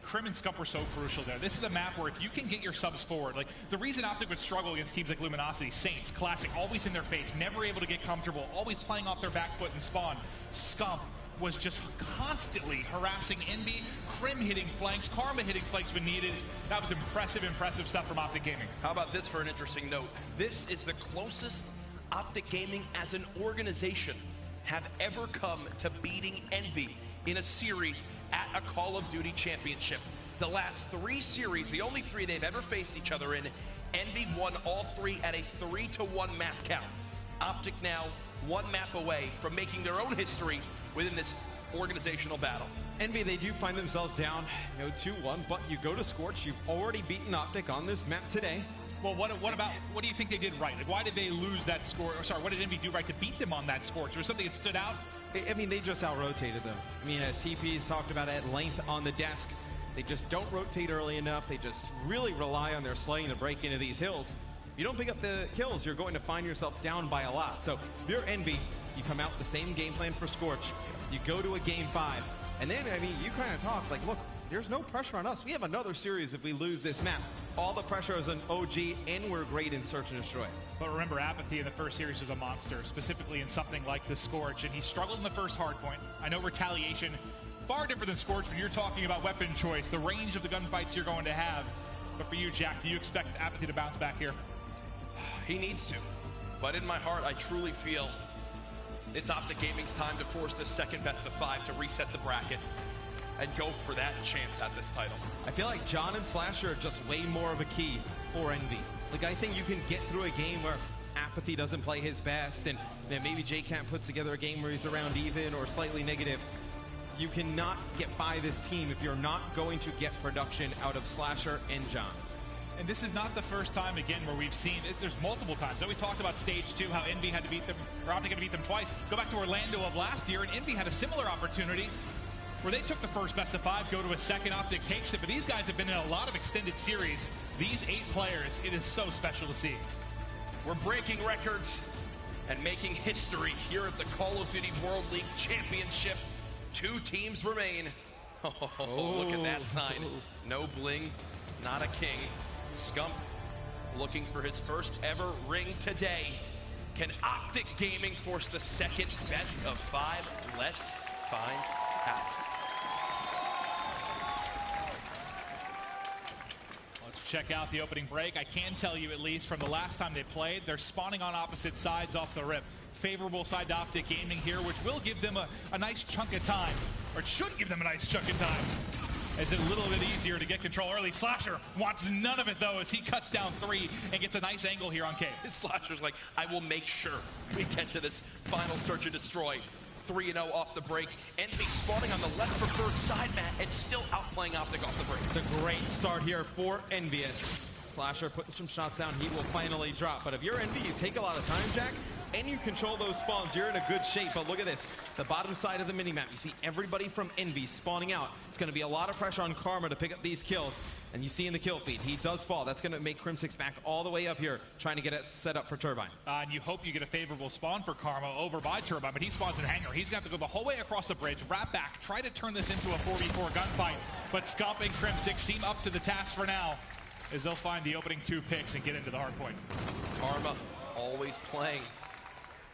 Crim and Scump were so crucial there. This is a map where if you can get your subs forward, like the reason Optic would struggle against teams like Luminosity, Saints, Classic, always in their face, never able to get comfortable, always playing off their back foot and spawn. Scump was just constantly harassing Envy, Crim hitting flanks, Karma hitting flanks when needed. That was impressive stuff from Optic Gaming. How about this for an interesting note? This is the closest Optic Gaming as an organization have ever come to beating Envy in a series at a Call of Duty championship. The last 3 series, the only 3 they've ever faced each other in, Envy won all 3 at a 3-1 map count. Optic now 1 map away from making their own history within this organizational battle. Envy, they do find themselves down, 2-1, but you go to Scorch. You've already beaten Optic on this map today. Well, what do you think they did right? Like, why did they lose that score? Or sorry, what did Envy do right to beat them on that score? Was there something that stood out? I mean, they just out-rotated them. I mean, TP's talked about it at length on the desk. They just don't rotate early enough. They just really rely on their slaying to break into these hills. If you don't pick up the kills, you're going to find yourself down by a lot. So if you're Envy, you come out the same game plan for Scorch. You go to a game 5. And then, I mean, you kind of talk like, look, there's no pressure on us. We have another series if we lose this map. All the pressure is on OG, and we're great in Search and Destroy. But remember, Apathy in the first series was a monster, specifically in something like the Scorch, and he struggled in the first hardpoint. I know Retaliation, far different than Scorch when you're talking about weapon choice, the range of the gunfights you're going to have. But for you, Jack, do you expect Apathy to bounce back here? He needs to. But in my heart, I truly feel it's Optic Gaming's time to force this second best of 5 to reset the bracket and go for that chance at this title. I feel like John and Slasher are just way more of a key for Envy. Like, I think you can get through a game where Apathy doesn't play his best, and maybe JCamp puts together a game where he's around even or slightly negative. You cannot get by this team if you're not going to get production out of Slasher and John. And this is not the first time, again, where we've seen it. There's multiple times. So we talked about stage 2, how Envy had to beat them, or Optic had to beat them twice. Go back to Orlando of last year, and Envy had a similar opportunity where they took the first best of 5, go to a second, Optic takes it. But these guys have been in a lot of extended series. These 8 players, it is so special to see. We're breaking records and making history here at the Call of Duty World League Championship. 2 teams remain. Oh, look at that sign. No bling, not a king. Scump looking for his first ever ring today. Can Optic Gaming force the second best of 5? Let's find out. Let's check out the opening break. I can tell you, at least from the last time they played, they're spawning on opposite sides off the rip. Favorable side to Optic Gaming here, which will give them a nice chunk of time, or it should give them a nice chunk of time, as it's a little bit easier to get control early. Slasher wants none of it, though, as he cuts down 3 and gets a nice angle here on Cave. Slasher's like, I will make sure we get to this final search and destroy. 3-0 off the break. Envy spawning on the left preferred side, Matt, and still outplaying Optic off the break. It's a great start here for Envyus. Slasher putting some shots down. He will finally drop. But if you're Envy, you take a lot of time, Jack, and you control those spawns, you're in a good shape. But look at this, the bottom side of the minimap, you see everybody from Envy spawning out. It's going to be a lot of pressure on Karma to pick up these kills. And you see in the kill feed, he does fall. That's going to make Crimsix back all the way up here, trying to get it set up for Turbine. And you hope you get a favorable spawn for Karma over by Turbine, but he spawns in Hangar. He's going to have to go the whole way across the bridge, wrap back, try to turn this into a 4v4 gunfight. But Scump and Crimsix seem up to the task for now, as they'll find the opening 2 picks and get into the hard point. Karma always playing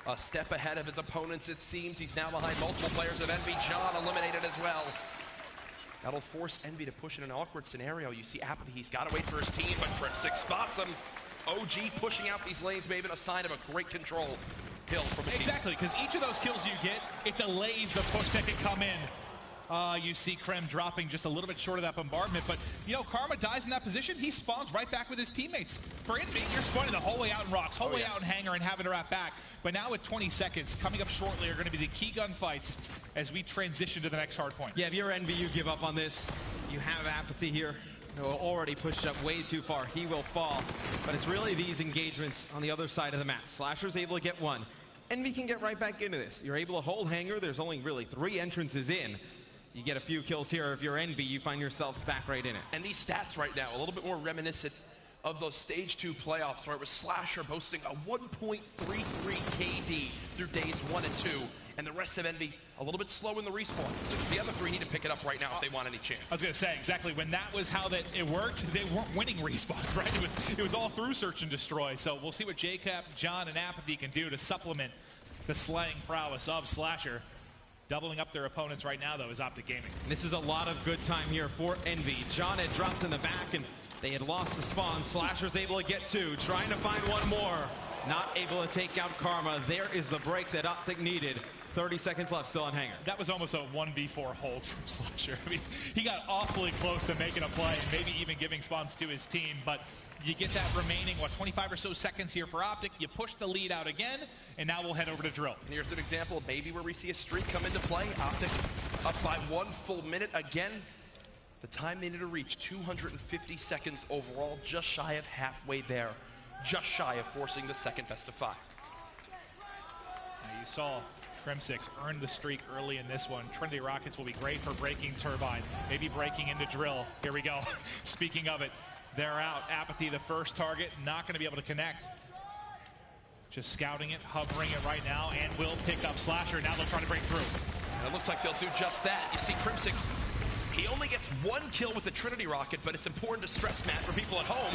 a step ahead of his opponents, it seems. He's now behind multiple players of Envy. John eliminated as well. That'll force Envy to push in an awkward scenario. You see Apathy, he's got to wait for his team, but Crimsix spots him. OG pushing out these lanes may have been a sign of a great control kill from the team. Exactly, because each of those kills you get, it delays the push that can come in. You see Krem dropping just a little bit short of that bombardment, but you know, Karma dies in that position, he spawns right back with his teammates. For Envy, you're spawning the whole way out in Rocks, whole way out in Hangar, and having to wrap back. But now with 20 seconds, coming up shortly are going to be the key gunfights as we transition to the next hard point. Yeah, if you're Envy, you give up on this. You have Apathy here, who already pushed up way too far. He will fall, but it's really these engagements on the other side of the map. Slasher's able to get 1. Envy can get right back into this. You're able to hold Hangar. There's only really 3 entrances in. You get a few kills here. If you're Envy, you find yourselves back right in it. And these stats right now, a little bit more reminiscent of those Stage 2 playoffs, where it was Slasher boasting a 1.33 KD through days 1 and 2, and the rest of Envy a little bit slow in the respawns. So the other 3 need to pick it up right now if they want any chance. I was going to say, exactly, when that was how that it worked, they weren't winning respawns, right? It was all through search and destroy. So we'll see what JCap, John, and Apathy can do to supplement the slaying prowess of Slasher. Doubling up their opponents right now, though, is Optic Gaming. This is a lot of good time here for Envy. John had dropped in the back, and they had lost the spawn. Slasher's able to get 2, trying to find 1 more. Not able to take out Karma. There is the break that Optic needed. 30 seconds left, still on Hangar. That was almost a 1v4 hold from Slasher. I mean, he got awfully close to making a play and maybe even giving spawns to his team, but you get that remaining, 25 or so seconds here for Optic. You push the lead out again, and now we'll head over to Drill. And here's an example of maybe where we see a streak come into play. Optic up by 1 full minute. Again, the time they need to reach, 250 seconds overall, just shy of halfway there. Just shy of forcing the second best of 5. Now you saw Crimsix earned the streak early in this one. Trinity Rockets will be great for breaking Turbine, maybe breaking into Drill. Here we go. Speaking of it, they're out. Apathy, the first target, not going to be able to connect. Just scouting it, hovering it right now, and will pick up Slasher. Now they'll try to break through. And it looks like they'll do just that. You see Crimsix, he only gets 1 kill with the Trinity Rocket, but it's important to stress, Matt, for people at home.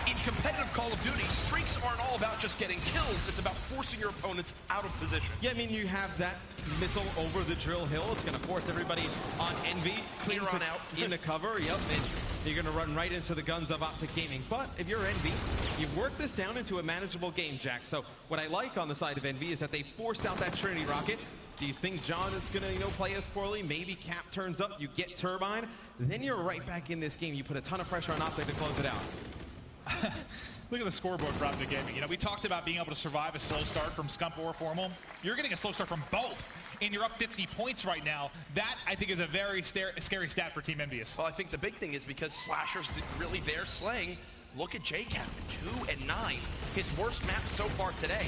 In competitive Call of Duty, streaks aren't all about just getting kills. It's about forcing your opponents out of position. Yeah, I mean, you have that missile over the Drill Hill. It's going to force everybody on Envy. Clear on out. Into cover, yep. And you're going to run right into the guns of Optic Gaming. But if you're Envy, you've worked this down into a manageable game, Jack. So what I like on the side of Envy is that they forced out that Trinity Rocket. Do you think John is going to, play as poorly? Maybe Cap turns up, you get Turbine. Then you're right back in this game. You put a ton of pressure on Optic to close it out. Look at the scoreboard for Optic Gaming. We talked about being able to survive a slow start from Scump or Formal. You're getting a slow start from both, and you're up 50 points right now. That, I think, is a very scary stat for Team Envyus. Well, I think the big thing is because Slasher's really there slaying. Look at JCap, 2 and 9. His worst map so far today.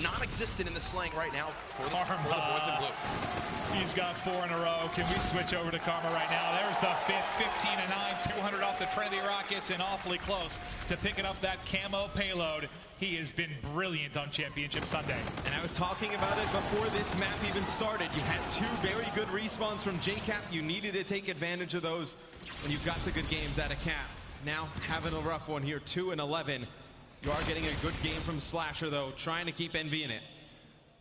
Non-existent in the slaying right now for the boys in blue. He's got 4 in a row. Can we switch over to Karma right now? There's the 5th, 15 and 9, 200 off the Trinity Rockets, and awfully close to picking up that camo payload. He has been brilliant on Championship Sunday. And I was talking about it before this map even started. You had 2 very good respawns from JCap. You needed to take advantage of those when you've got the good games out of Cap. Now having a rough one here, 2 and 11. You are getting a good game from Slasher, though, trying to keep Envy in it.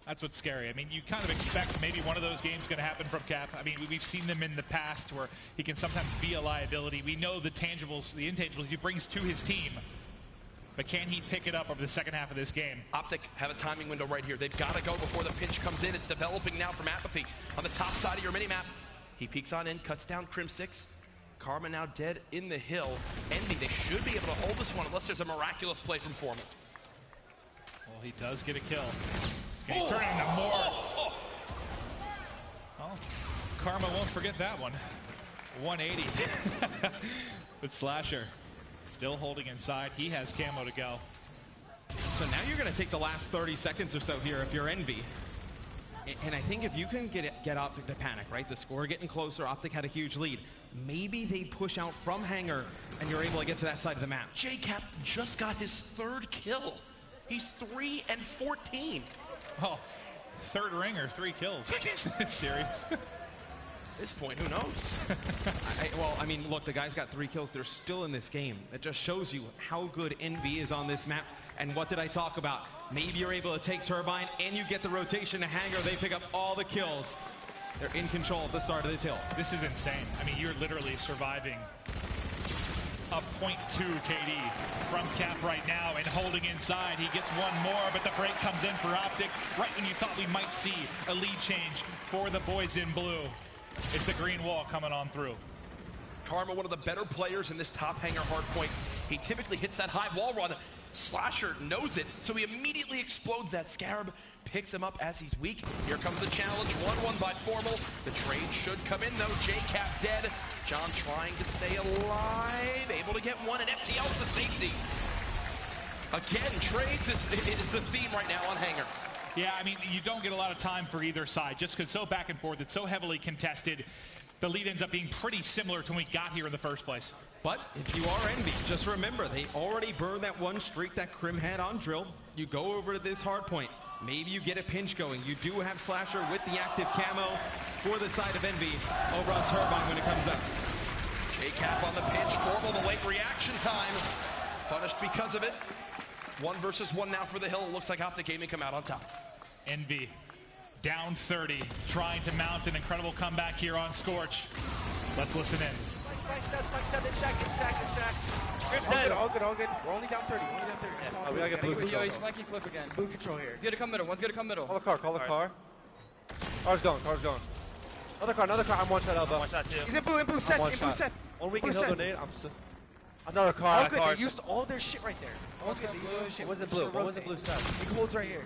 That's what's scary. I mean, you kind of expect maybe one of those games going to happen from Cap. I mean, we've seen them in the past where he can sometimes be a liability. We know the tangibles, the intangibles he brings to his team. But can he pick it up over the second half of this game? Optic have a timing window right here. They've got to go before the pinch comes in. It's developing now from Apathy on the top side of your minimap. He peeks on in, cuts down Crim6. Karma now dead in the hill. Envy, they should be able to hold this one unless there's a miraculous play from Formal. Well, he does get a kill. Can he turn it into more? Oh, Karma won't forget that one. 180. But Slasher still holding inside. He has camo to go. So now you're going to take the last 30 seconds or so here if you're Envy. And I think if you can get Optic to panic, right? The score getting closer. Optic had a huge lead. Maybe they push out from Hangar and you're able to get to that side of the map. JCap just got his third kill. He's 3 and 14. Oh, third ringer, 3 kills. Serious? At this point, who knows? Well, I mean, look, the guy's got 3 kills. They're still in this game. It just shows you how good Envy is on this map. And what did I talk about? Maybe you're able to take Turbine and you get the rotation to Hangar. They pick up all the kills. They're in control at the start of this hill. This is insane. I mean, you're literally surviving a 0.2 KD from Cap right now and holding inside. He gets one more, but the break comes in for Optic right when you thought we might see a lead change for the boys in blue. It's the green wall coming on through. Karma, one of the better players in this top Hangar hardpoint. He typically hits that high wall run. Slasher knows it, so he immediately explodes that Scarab, picks him up as he's weak. Here comes the challenge, 1-1 by Formal. The trade should come in though, JCap dead. John trying to stay alive, able to get one, and FTL to safety. Again, trades is the theme right now on Hangar. Yeah, I mean, you don't get a lot of time for either side, just because so back and forth, it's so heavily contested. The lead ends up being pretty similar to when we got here in the first place. But if you are Envy, just remember, they already burned that one streak that Crim had on Drill. You go over to this hard point. Maybe you get a pinch going. You do have Slasher with the active camo for the side of Envy over on Turbine when it comes up. JCap on the pinch, Formal, the late reaction time. Punished because of it. 1 versus 1 now for the hill. It looks like Optic Gaming come out on top. Envy down 30, trying to mount an incredible comeback here on Scorch. Let's listen in. All good. We're only down 30. We gotta get blue control. Yo, he's flanking Cliff again. Blue control here. He's gonna come middle. One's gonna come middle. Call the car. Car's going. Another car. I'm one shot elbow. One shot too. He's in blue set. One weak and he'll donate. Another car. All good. They used all their shit right there. All good. They used all their shit. What was it blue? What was the blue set? He holds right here.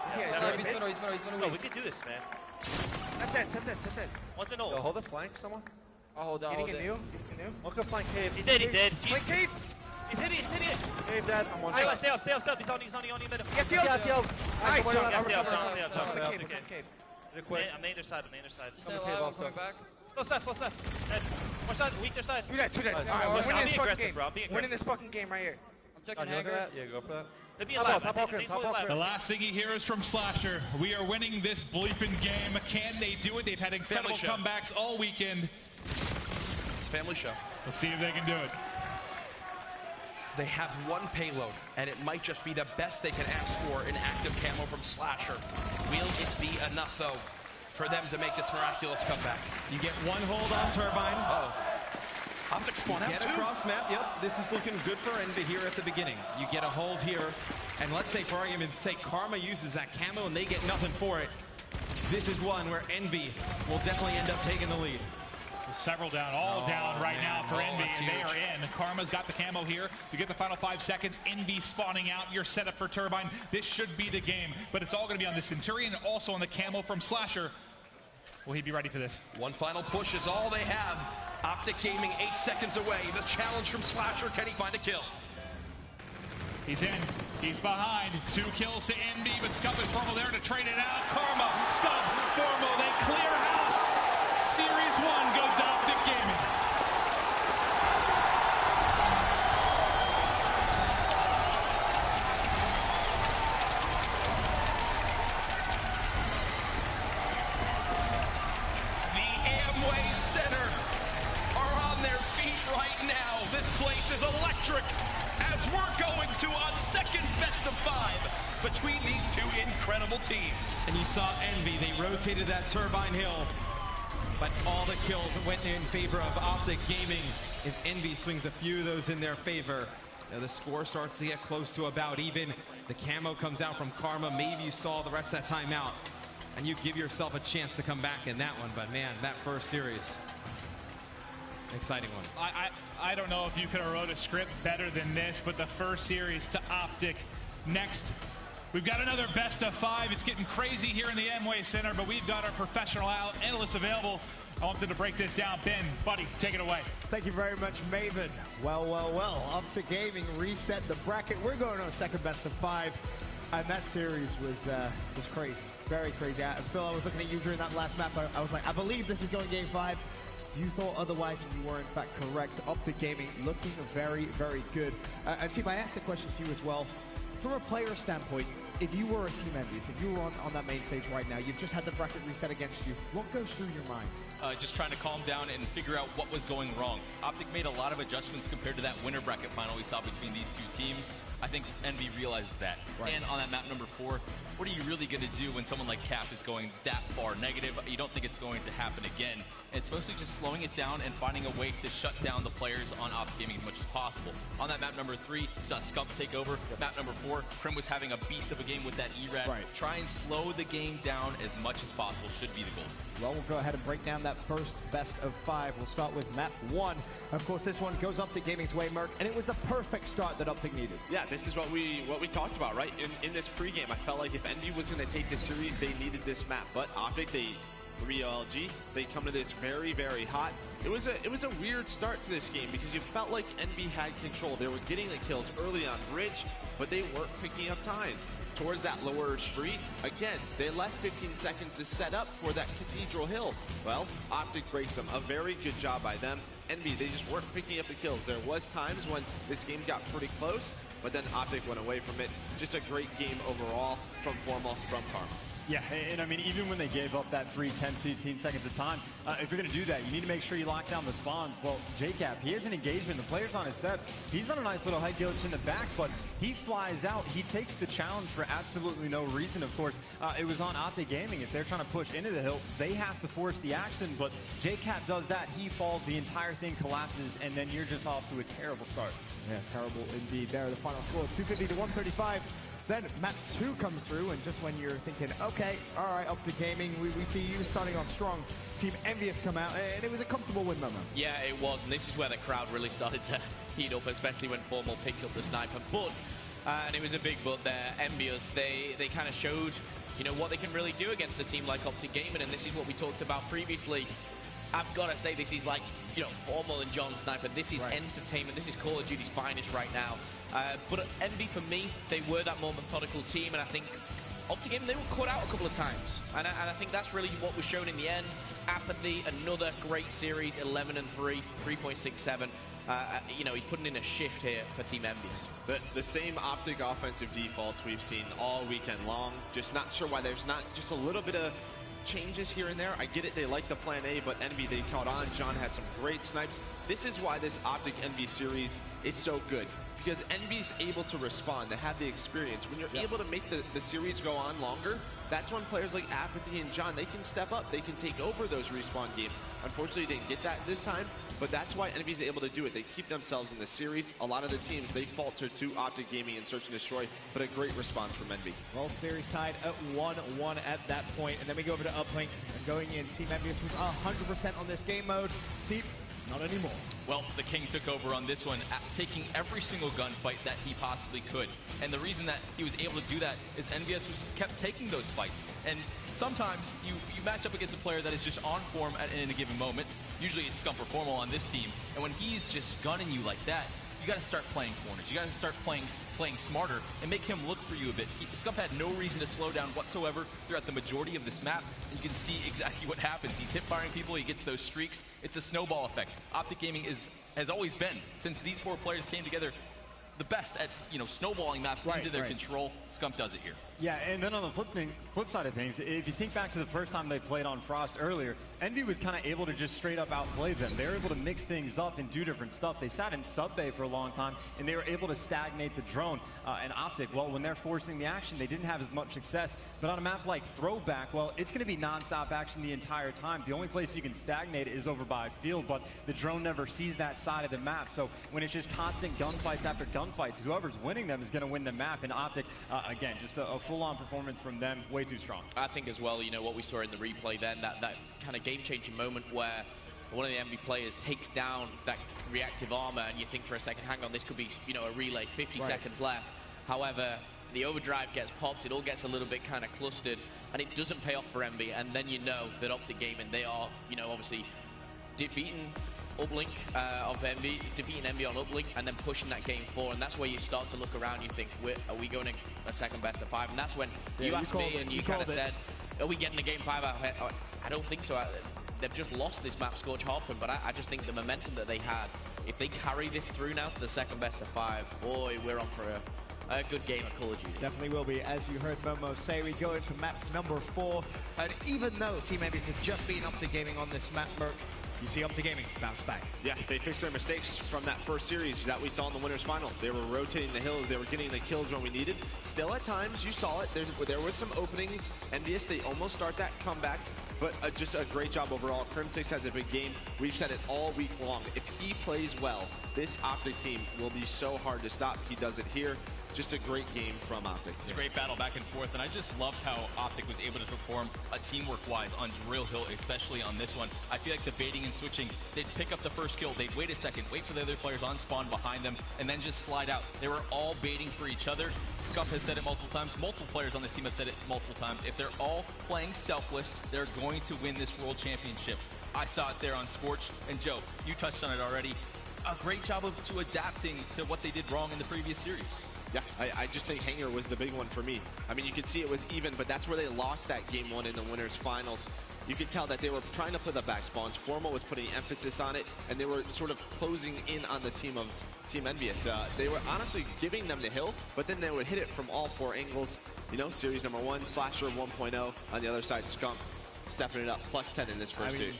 He's middle. No, we can do this, man. Set that. What's an Yo, old? hold the flank, someone. I'll hold down. Getting a new. Look at flank cave. He did. Flank cave. He's hitting it. Cave dead. I'm one Stay shot. up. He's on middle. Get the Yeah. Nice. Someone else. Stay up. Cave. I'm the other side. He's still alive. I'm coming back. Full left. One side, weak their side. Two dead. Alright, Alright, we're I'm winning this being fucking aggressive, game. bro. I'm being Winning aggressive. this fucking game right here. I'm checking You look at Hangar. that? Yeah, go for that. They're being Top alive. off, They're top alive. The last thing he hears from Slasher, we are winning this bleeping game. Can they do it? They've had incredible show. comebacks all weekend. It's a family show. Let's see if they can do it. They have one payload, and it might just be the best they can ask for in active camo from Slasher. Will it be enough, though, for them to make this miraculous comeback? You get one hold on Turbine. Optic spawn out Get too. across map. Yep, this is looking good for Envy here at the beginning. You get a hold here, and let's say for argument's sake, Karma uses that camo and they get nothing for it. This is one where Envy will definitely end up taking the lead. Several down, all down right now for Envy, that's and they huge. are in. Karma's got the camo here. You get the final 5 seconds. Envy spawning out. You're set up for Turbine. This should be the game, but it's all going to be on the Centurion and also on the camo from Slasher. Will he be ready for this? One final push is all they have. Optic Gaming 8 seconds away. The challenge from Slasher. Can he find a kill? He's in. He's behind. 2 kills to Envy, but Scub and Formal there to trade it out. Karma, Scub, Formal, they clear house. Series 1 goes to Optic Gaming. The Amway Center are on their feet right now. This place is electric as we're going to a second best of 5 between these two incredible teams. And you saw Envy, they rotated that Turbine Hill, but all the kills went in favor of Optic Gaming. If Envy swings a few of those in their favor, now the score starts to get close to about even. The camo comes out from Karma. Maybe you saw the rest of that timeout, and you give yourself a chance to come back in that one. But man, that first series, exciting one. I don't know if you could have wrote a script better than this, but the first series to Optic. Next, we've got another best of 5. It's getting crazy here in the Amway Center, but we've got our professional analysts available. I wanted to break this down. Ben, buddy, take it away. Thank you very much, Maven. Well. Optic Gaming reset the bracket. We're going on a second best of 5, and that series was crazy, very crazy. Phil, I was looking at you during that last map. I was like, I believe this is going game 5. You thought otherwise, and you were in fact correct. Optic Gaming looking very, very good. And team, I asked the question to you as well. From a player standpoint, if you were a Team Envyus, if you were on that main stage right now, you've just had the bracket reset against you, what goes through your mind? Just trying to calm down and figure out what was going wrong. Optic made a lot of adjustments compared to that winner bracket final we saw between these two teams. I think Envy realizes that. Right. And on that map number 4, what are you really going to do when someone like Cap is going that far negative? You don't think it's going to happen again. It's mostly just slowing it down and finding a way to shut down the players on Optic Gaming as much as possible. On that map number 3, you saw Scump take over. Yep. Map number 4, Krim was having a beast of a game with that E-Rat. Right. Try and slow the game down as much as possible should be the goal. Well, we'll go ahead and break down that first best of 5. We'll start with map 1. Of course, this one goes Optic Gaming's way, Merc, and it was the perfect start that Optic needed. Yeah, this is what we talked about, right? In this pregame, I felt like if Envy was going to take this series, they needed this map. But Optic, 3LG, they come to this very, very hot. It was a weird start to this game because you felt like Envy had control. They were getting the kills early on bridge, but they weren't picking up time. Towards that lower street, again, they left 15 seconds to set up for that Cathedral Hill. Well, Optic breaks them. A very good job by them. Envy, they just weren't picking up the kills. There was times when this game got pretty close, but then Optic went away from it. Just a great game overall from Formal, from Karma. Yeah, and I mean, even when they gave up that free 10, 15 seconds of time, if you're going to do that, you need to make sure you lock down the spawns. Well, JCap, he has an engagement. The player's on his steps. He's on a nice little height glitch in the back, but he flies out. He takes the challenge for absolutely no reason, of course. It was on Optic Gaming. If they're trying to push into the hill, they have to force the action, but JCap does that. He falls, the entire thing collapses, and then you're just off to a terrible start. Yeah, terrible indeed. There, the final score, 250 to 135. Then map 2 comes through, and just when you're thinking, okay, all right, Optic Gaming, we see you starting off strong. Team Envyus come out, and it was a comfortable win, Momo. Yeah, it was, and this is where the crowd really started to heat up, especially when Formal picked up the sniper. But, and it was a big but there, Envyus, they kind of showed, you know, what they can really do against a team like Optic Gaming, and this is what we talked about previously. I've got to say, this is like, you know, Formal and John Sniper. This is entertainment. This is Call of Duty's finest right now. But Envy, for me, they were that more methodical team, and I think Optic Gaming, they were caught out a couple of times. And I think that's really what was shown in the end. Apathy, another great series, 11-3, 3.67. You know, he's putting in a shift here for Team Envyus. The same Optic offensive defaults we've seen all weekend long. Just not sure why there's not just a little bit of changes here and there. I get it, they like the plan A, but Envy, they caught on. John had some great snipes. This is why this Optic Envy series is so good, because Envy's able to respond. They have the experience. When you're able to make the series go on longer, that's when players like Apathy and John, they can step up. They can take over those respawn games. Unfortunately, they didn't get that this time, but that's why Envy's able to do it. They keep themselves in the series. A lot of the teams, they falter to Optic Gaming and Search and Destroy, but a great response from Envy. Well, series tied at 1-1 at that point, and then we go over to Uplink, and going in, Team Envyus was 100% on this game mode. Team, not anymore. Well, the King took over on this one, taking every single gunfight that he possibly could. And the reason that he was able to do that is Envyus just kept taking those fights. And sometimes you match up against a player that is just on form at any given moment. Usually it's Scump or Formal on this team. And when he's just gunning you like that, you got to start playing corners. You got to start playing smarter and make him look for you a bit. Scump had no reason to slow down whatsoever throughout the majority of this map. And you can see exactly what happens. He's hip firing people. He gets those streaks. It's a snowball effect. Optic Gaming has always been, since these 4 players came together, the best at, you know, snowballing maps into their control. Scump does it here. Yeah, and then on the flip side of things, if you think back to the first time they played on Frost earlier, Envy was kind of able to just straight up outplay them. They were able to mix things up and do different stuff. They sat in sub bay for a long time, and they were able to stagnate the drone and Optic. Well, when they're forcing the action, they didn't have as much success. But on a map like Throwback, well, it's going to be nonstop action the entire time. The only place you can stagnate is over by field, but the drone never sees that side of the map. So when it's just constant gunfights after gunfights, whoever's winning them is going to win the map. And Optic, again, just a full-on performance from them, way too strong. I think as well, you know, what we saw in the replay then, that kind of game-changing moment where one of the Envy players takes down that reactive armor, and you think for a second, hang on, this could be, you know, a relay, 50 seconds left. However, the overdrive gets popped, it all gets a little bit kind of clustered, and it doesn't pay off for Envy, and then you know that Optic Gaming, they are, you know, obviously defeating Uplink of Envy, defeating Envy on Uplink, and then pushing that game forward. And that's where you start to look around. You think, are we going to a second best of 5? And that's when you asked me, and you kind of said, are we getting a game 5 out of it? I don't think so. They've just lost this map, Scorch Harpoon, but I just think the momentum that they had, if they carry this through now to the second best of 5, boy, we're on for a good game of Call of Duty. Definitely will be. As you heard Momo say, we go into map number 4. And even though Team Envyus have just beaten Optic Gaming on this map, Merc, you see Optic Gaming bounce back. Yeah, they fixed their mistakes from that first series that we saw in the winners final. They were rotating the hills, they were getting the kills when we needed. Still at times, you saw it, there was some openings. Envyus, they almost start that comeback, but just a great job overall. Crim6 has a big game. We've said it all week long. If he plays well, this Optic team will be so hard to stop. He does it here. Just a great game from Optic. It's a great battle back and forth, and I just loved how Optic was able to perform teamwork-wise on Drill Hill, especially on this one. I feel like the baiting and switching, they'd pick up the first kill, they'd wait a second, wait for the other players on spawn behind them, and then just slide out. They were all baiting for each other. Scuff has said it multiple times. Multiple players on this team have said it multiple times. If they're all playing selfless, they're going to win this World Championship. I saw it there on Scorch, and Joe, you touched on it already. A great job of adapting to what they did wrong in the previous series. Yeah, I just think Hanger was the big one for me. I mean, you could see it was even, but that's where they lost that game 1 in the winners finals. You could tell that they were trying to put the back spawns. Formal was putting emphasis on it, and they were sort of closing in on the team of Team Envyus. They were honestly giving them the hill, but then they would hit it from all 4 angles. You know, series number 1, Slasher 1.0. On the other side, Skunk stepping it up, +10 in this first series.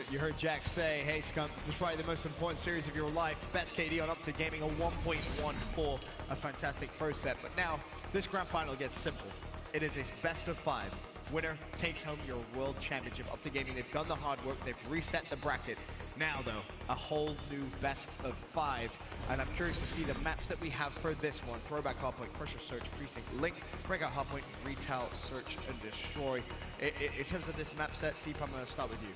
You heard Jack say, hey, Skunk, this is probably the most important series of your life. Best KD on Optic Gaming, a 1.14, a fantastic first set. But now, this grand final gets simple. It is a best of 5. Winner takes home your World Championship. Optic Gaming, they've done the hard work. They've reset the bracket. Now, though, a whole new best of 5. And I'm curious to see the maps that we have for this one. Throwback Hardpoint, Crusher Search, Precinct Link, Breakout Hardpoint, Retail, Search, and Destroy. In terms of this map set, Teep, I'm going to start with you.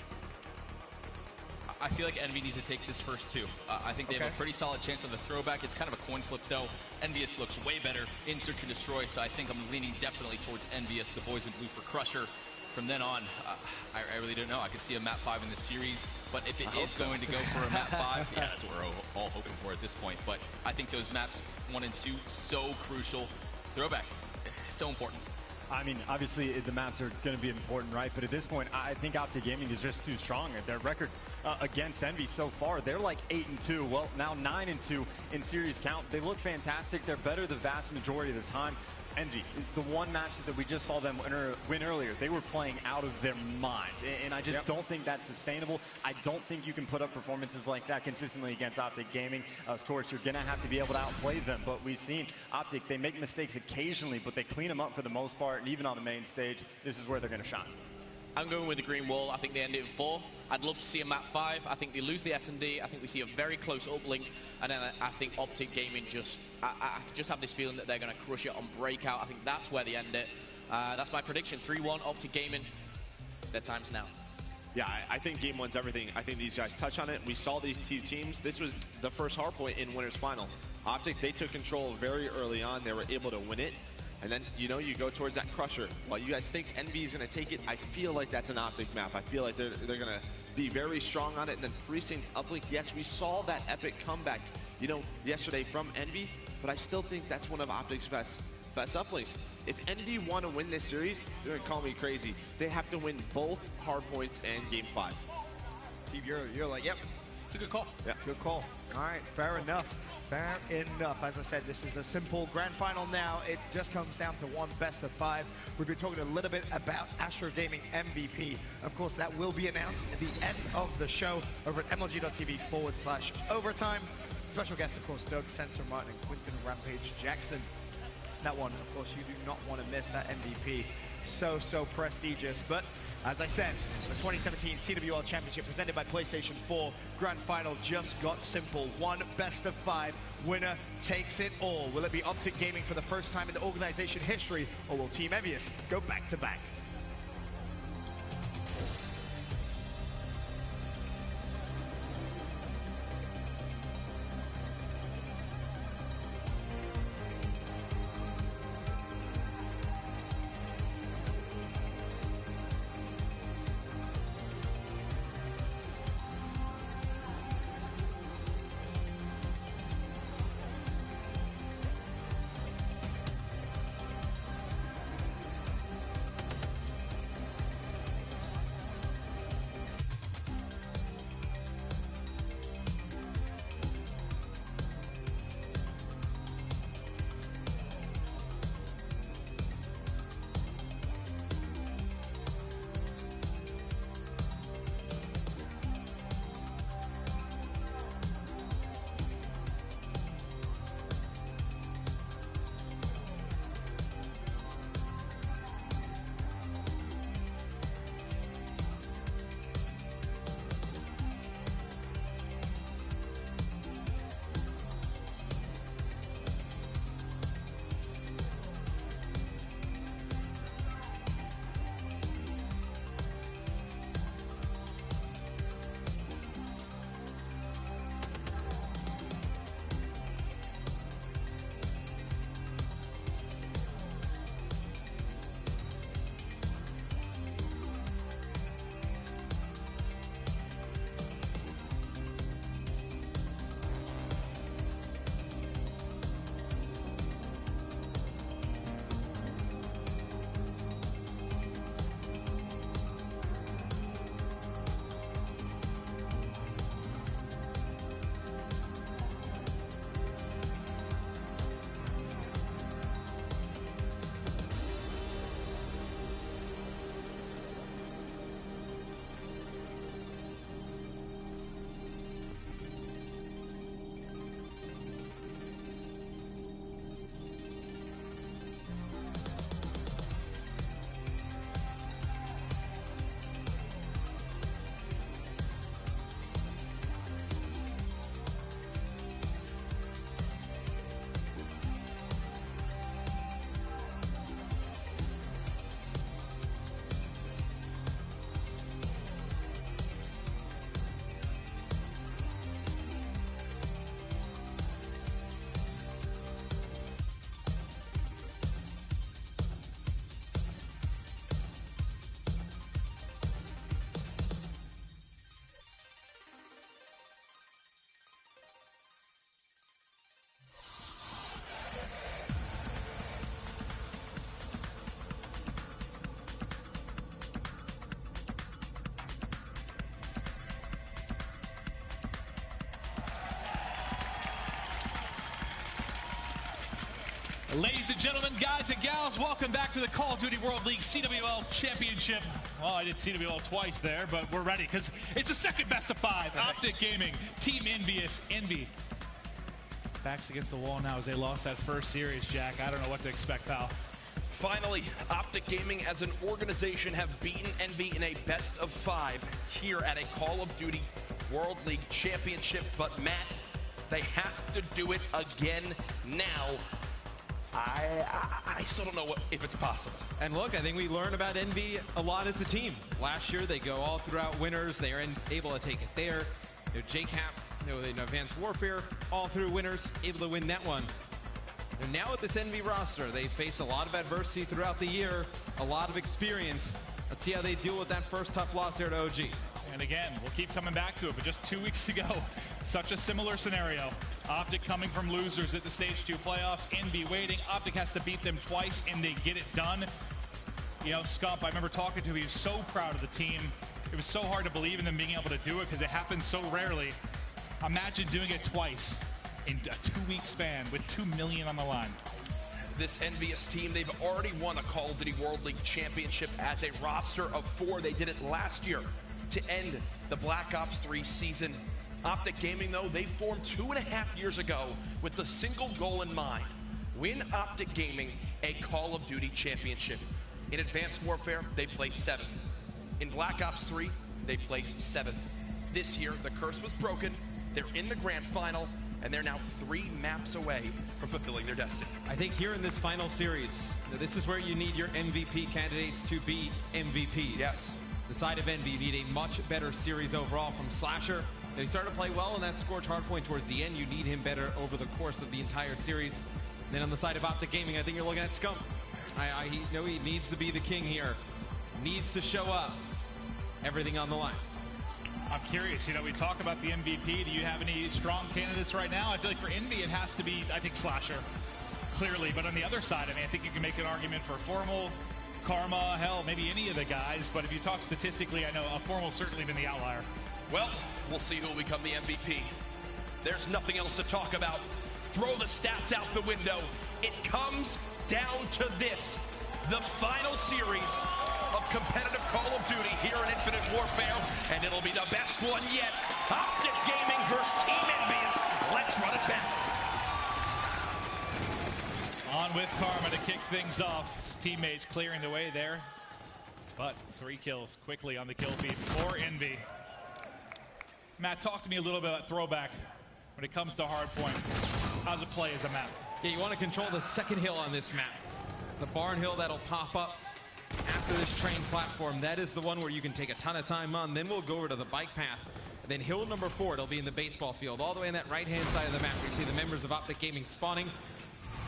I feel like Envy needs to take this first 2. I think they have a pretty solid chance on the Throwback. It's kind of a coin flip, though. Envyus looks way better in Search and Destroy, so I think I'm leaning definitely towards Envyus, the boys in blue for Crusher. From then on, I really don't know. I could see a map 5 in this series, but if it is going to go for a map 5, yeah, that's what we're all hoping for at this point. But I think those maps 1 and 2, so crucial. Throwback, so important. I mean, obviously the maps are going to be important, right? But at this point, I think Optic Gaming is just too strong. Their record against Envy so far, they're like 8-2. Well, now 9-2 in series count. They look fantastic. They're better the vast majority of the time. Envy, the one match that we just saw them win earlier, they were playing out of their minds. And I just don't think that's sustainable. I don't think you can put up performances like that consistently against Optic Gaming. Of course, you're going to have to be able to outplay them. But we've seen Optic, they make mistakes occasionally, but they clean them up for the most part. And even on the main stage, this is where they're going to shine. I'm going with the green wall. I think they end it in 4. I'd love to see a map 5. I think they lose the S&D. I think we see a very close uplink. And then I think Optic Gaming I just have this feeling that they're going to crush it on Breakout. I think that's where they end it. That's my prediction. 3-1 Optic Gaming. Their time's now. Yeah, I think game 1's everything. I think these guys touch on it. We saw these 2 teams. This was the first hardpoint in winners final. Optic, they took control very early on. They were able to win it. And then, you know, you go towards that Crusher. While you guys think Envy is going to take it, I feel like that's an Optic map. I feel like they're going to be very strong on it. And then Precinct Uplink, yes, we saw that epic comeback, you know, yesterday from Envy. But I still think that's one of Optic's best uplinks. If Envy want to win this series, they're going to call me crazy. They have to win both hardpoints and game 5. Steve, you're like, yep. It's a good call. Yeah. Good call. All right, fair enough. Fair enough. As I said, this is a simple grand final now. It just comes down to one best of 5. We've been talking a little bit about Astro Gaming MVP. Of course, that will be announced at the end of the show over at mlg.tv/overtime. Special guests, of course, Doug, Sensor Martin, and Quinton Rampage Jackson. That one, of course, you do not want to miss that MVP. So prestigious. But as I said, the 2017 CWL Championship presented by PlayStation 4 Grand Final just got simple. One best of 5. Winner takes it all. Will it be Optic Gaming for the first time in the organization history, or will Team Envyus go back-to-back? Ladies and gentlemen, guys and gals, welcome back to the Call of Duty World League CWL Championship. Well, I did CWL twice there, but we're ready because it's the second best of 5. Optic Gaming, Team Envyus, Envy. Backs against the wall now as they lost that first series, Jack. I don't know what to expect, pal. Finally, Optic Gaming as an organization have beaten Envy in a best of 5 here at a Call of Duty World League Championship. But Matt, they have to do it again now. I still don't know if it's possible. And look, I think we learned about Envy a lot as a team. Last year, they go all throughout winners. They are able to take it there. JCap, in Advanced Warfare, all through winners, able to win that one. And now with this Envy roster, they face a lot of adversity throughout the year, a lot of experience. Let's see how they deal with that first tough loss there to OG. And again, we'll keep coming back to it, but just 2 weeks ago, such a similar scenario. Optic coming from losers at the Stage 2 playoffs, Envy waiting. Optic has to beat them twice, and they get it done. You know, Scump, I remember talking to him, he was so proud of the team. It was so hard to believe in them being able to do it because it happens so rarely. Imagine doing it twice in a 2-week span with $2 million on the line. This Envyus team, they've already won a Call of Duty World League Championship as a roster of 4. They did it last year to end the Black Ops 3 season. Optic Gaming, though, they formed 2.5 years ago with the single goal in mind. Win Optic Gaming a Call of Duty Championship. In Advanced Warfare, they placed 7th. In Black Ops 3, they placed 7th. This year, the curse was broken. They're in the grand final, and they're now 3 maps away from fulfilling their destiny. I think here in this final series, this is where you need your MVP candidates to be MVPs. Yes. The side of Envy need a much better series overall from Slasher. They started to play well in that Scorch hardpoint towards the end. You need him better over the course of the entire series. And then on the side of Optic Gaming, I think you're looking at Scum. He needs to be the king here. Needs to show up. Everything on the line. I'm curious, we talk about the MVP. Do you have any strong candidates right now? I feel like for Envy, it has to be, I think, Slasher, clearly. But on the other side, I think you can make an argument for Formal, Karma, hell, maybe any of the guys. But if you talk statistically, I know Formal's certainly been the outlier. Well, we'll see who will become the MVP. There's nothing else to talk about. Throw the stats out the window. It comes down to this, the final series of competitive Call of Duty here in Infinite Warfare, and it'll be the best one yet. Optic Gaming versus Team Envyus. Let's run it back. On with Karma to kick things off. His teammates clearing the way there, but 3 kills quickly on the kill feed for Envy. Matt, talk to me a little bit about Throwback when it comes to hardpoint. How's it play as a map? Yeah, you want to control the second hill on this map. The barn hill that'll pop up after this train platform. That is the one where you can take a ton of time on. Then we'll go over to the bike path. And then hill number 4, it'll be in the baseball field. All the way on that right-hand side of the map, you see the members of Optic Gaming spawning.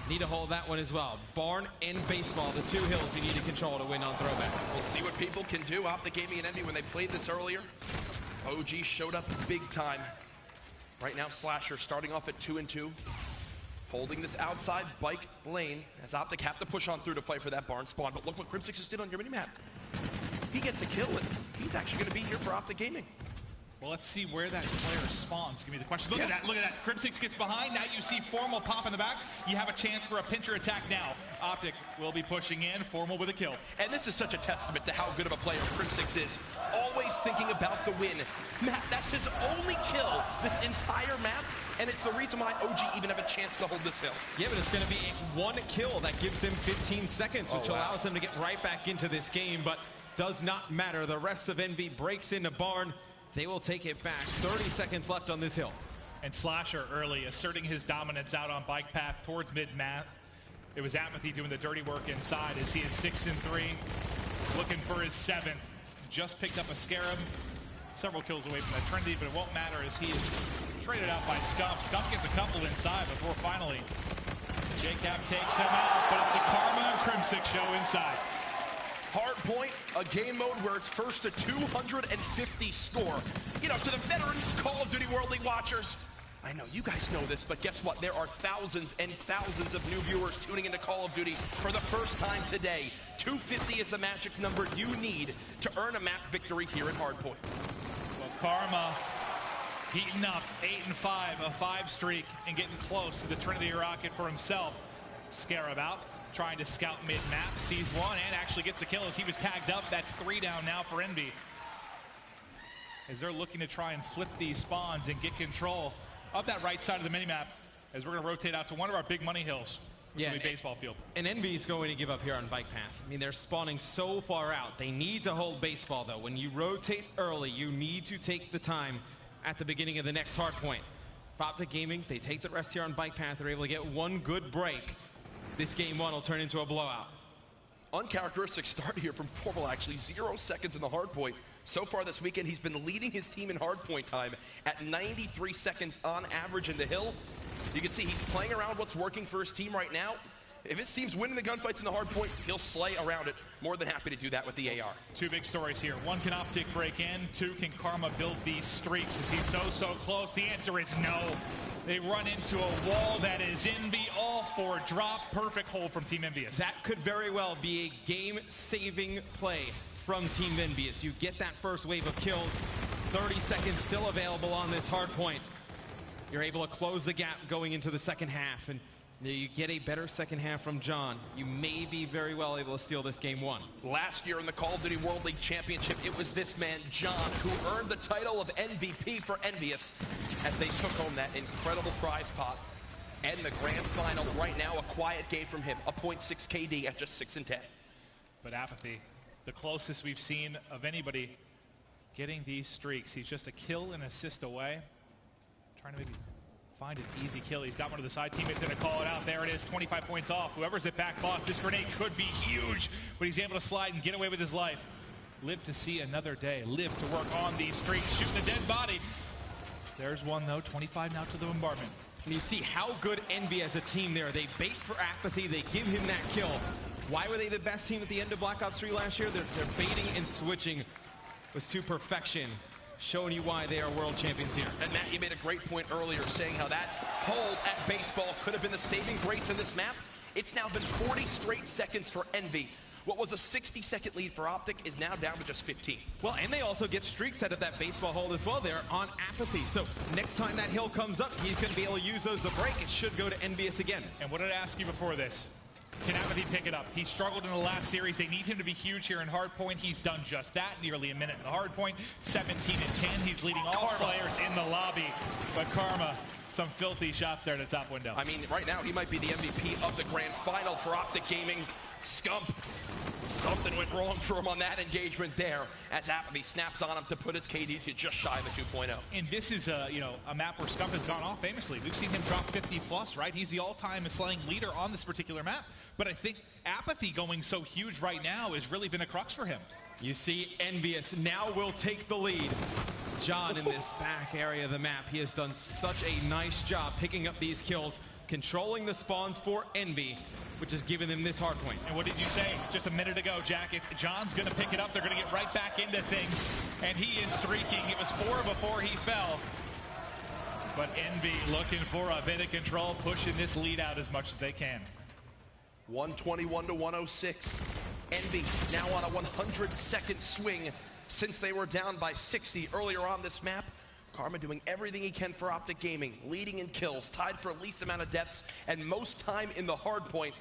Need to hold that one as well. Barn and baseball, the 2 hills you need to control to win on Throwback. We'll see what people can do. Optic Gaming and Envy, when they played this earlier, OG showed up big time. Right now, Slasher starting off at 2-2. Holding this outside bike lane as Optic have to push on through to fight for that barn spawn. But look what Crim6 just did on your minimap. He gets a kill, and he's actually going to be here for Optic Gaming. Well, let's see where that player spawns. Give me the question. Look at that. Look at that. Crim6 gets behind. Now you see Formal pop in the back. You have a chance for a pincher attack now. Optic will be pushing in. Formal with a kill. And this is such a testament to how good of a player Crim6 is. Always thinking about the win. Matt, that's his only kill this entire map. And it's the reason why OG even have a chance to hold this hill. Yeah, but it's going to be 1 kill that gives him 15 seconds, which allows him to get right back into this game. But does not matter. The rest of Envy breaks into barn. They will take it back. 30 seconds left on this hill. And Slasher early asserting his dominance out on bike path towards mid-map. It was Apathy doing the dirty work inside as he is 6-3, looking for his 7th. Just picked up a Scarab, several kills away from that Trinity, but it won't matter as he is traded out by Scump. Scump gets a couple inside before finally JCap takes him out, but it's the Karma and Crim6 show inside. Hardpoint, a game mode where it's first to 250 score. To the veteran Call of Duty World League watchers, I know you guys know this, but guess what? There are thousands and thousands of new viewers tuning into Call of Duty for the first time today. 250 is the magic number you need to earn a map victory here at Hardpoint. Well, Karma heating up, 8-5, a 5 streak, and getting close to the Trinity rocket for himself. Scarab out, trying to scout mid-map, sees one, and actually gets the kill as he was tagged up. That's 3 down now for Envy, as they're looking to try and flip these spawns and get control of that right side of the minimap, as we're going to rotate out to one of our big money hills. Yeah, baseball field. And Envy is going to give up here on bike path. I mean, they're spawning so far out. They need to hold baseball, though. When you rotate early, you need to take the time at the beginning of the next hard point. Optic Gaming, they take the rest here on bike path. They're able to get 1 good break. This game 1 will turn into a blowout. Uncharacteristic start here from Formal, actually. 0 seconds in the hard point. So far this weekend, he's been leading his team in hardpoint time at 93 seconds on average in the hill. You can see he's playing around what's working for his team right now. If his team's winning the gunfights in the hardpoint, he'll slay around it. More than happy to do that with the AR. 2 big stories here. 1, can Optic break in? 2, can Karma build these streaks? Is he so close? The answer is no. They run into a wall that is Envy. All 4 drop. Perfect hold from Team Envyus. That could very well be a game-saving play from Team Envyus. You get that first wave of kills. 30 seconds still available on this hard point. You're able to close the gap going into the second half, and you get a better second half from John. You may be very well able to steal this game 1. Last year in the Call of Duty World League Championship, it was this man, John, who earned the title of MVP for Envyus as they took home that incredible prize pot. And the grand final right now, a quiet game from him, a 0.6 KD at just 6 and 10. But Apathy, the closest we've seen of anybody getting these streaks. He's just a kill and assist away. Trying to maybe find an easy kill. He's got one of the side teammates going to call it out. There it is, 25 points off. Whoever's at back boss, this grenade could be huge, but he's able to slide and get away with his life. Live to see another day. Live to work on these streaks. Shooting a dead body. There's one, though. 25 now to the bombardment. And you see how good Envy as a team there. They bait for Apathy. They give him that kill. Why were they the best team at the end of Black Ops 3 last year? They're baiting and switching was to perfection, showing you why they are world champions here. And Matt, you made a great point earlier saying how that hold at baseball could have been the saving grace in this map. It's now been 40 straight seconds for Envy. What was a 60-second lead for Optic is now down to just 15. Well, and they also get streaks out of that baseball hold as well. They're on Apathy. So next time that hill comes up, he's going to be able to use those to break. It should go to Envyus again. And what did I ask you before this? Can Apathy pick it up? He struggled in the last series. They need him to be huge here in hardpoint. He's done just that. Nearly a minute in the hardpoint. 17 and 10. He's leading all Slayers in the lobby. But Karma, some filthy shots there to top window. I mean, right now he might be the MVP of the grand final for Optic Gaming. Scump. Something went wrong for him on that engagement there as Apathy snaps on him to put his KD to just shy of a 2.0. And this is a map where Scump has gone off famously. We've seen him drop 50 plus, right? He's the all-time slaying leader on this particular map. But I think Apathy going so huge right now has really been a crux for him. You see Envyus now will take the lead. John in this back area of the map, he has done such a nice job picking up these kills, controlling the spawns for Envy, which has given them this hard point. And what did you say just a minute ago, Jack? If John's going to pick it up, they're going to get right back into things. And he is streaking. It was 4 before he fell. But Envy looking for a bit of control, pushing this lead out as much as they can. 121 to 106. Envy now on a 100-second swing since they were down by 60 earlier on this map. Karma doing everything he can for Optic Gaming, leading in kills, tied for least amount of deaths, and most time in the hard point.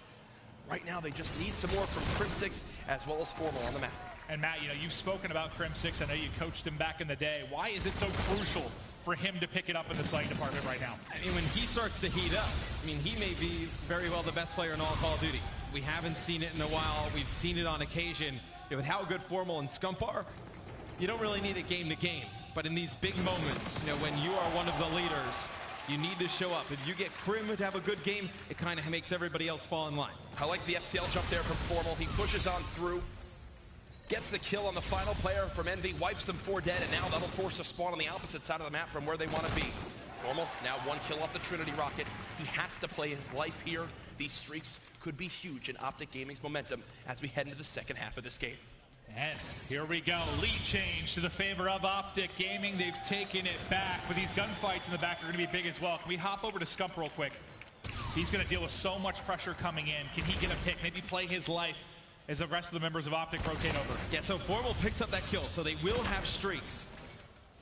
Right now, they just need some more from Crim6 as well as Formal on the map. And Matt, you've spoken about Crim6. I know you coached him back in the day. Why is it so crucial for him to pick it up in the slaying department right now? I mean, when he starts to heat up, he may be very well the best player in all Call of Duty. We haven't seen it in a while. We've seen it on occasion. With how good Formal and Scump are, you don't really need it game to game. But in these big moments, when you are one of the leaders, you need to show up. If you get Crim to have a good game, it kind of makes everybody else fall in line. I like the FTL jump there from Formal. He pushes on through, gets the kill on the final player from Envy, wipes them 4 dead, and now that'll force a spawn on the opposite side of the map from where they want to be. Formal, now 1 kill off the Trinity rocket. He has to play his life here. These streaks could be huge in Optic Gaming's momentum as we head into the second half of this game. And here we go, lead change to the favor of Optic Gaming. They've taken it back, but these gunfights in the back are going to be big as well. Can we hop over to Scump real quick? He's going to deal with so much pressure coming in. Can he get a pick, maybe play his life as the rest of the members of Optic rotate over? Yeah, so Formal picks up that kill, so they will have streaks.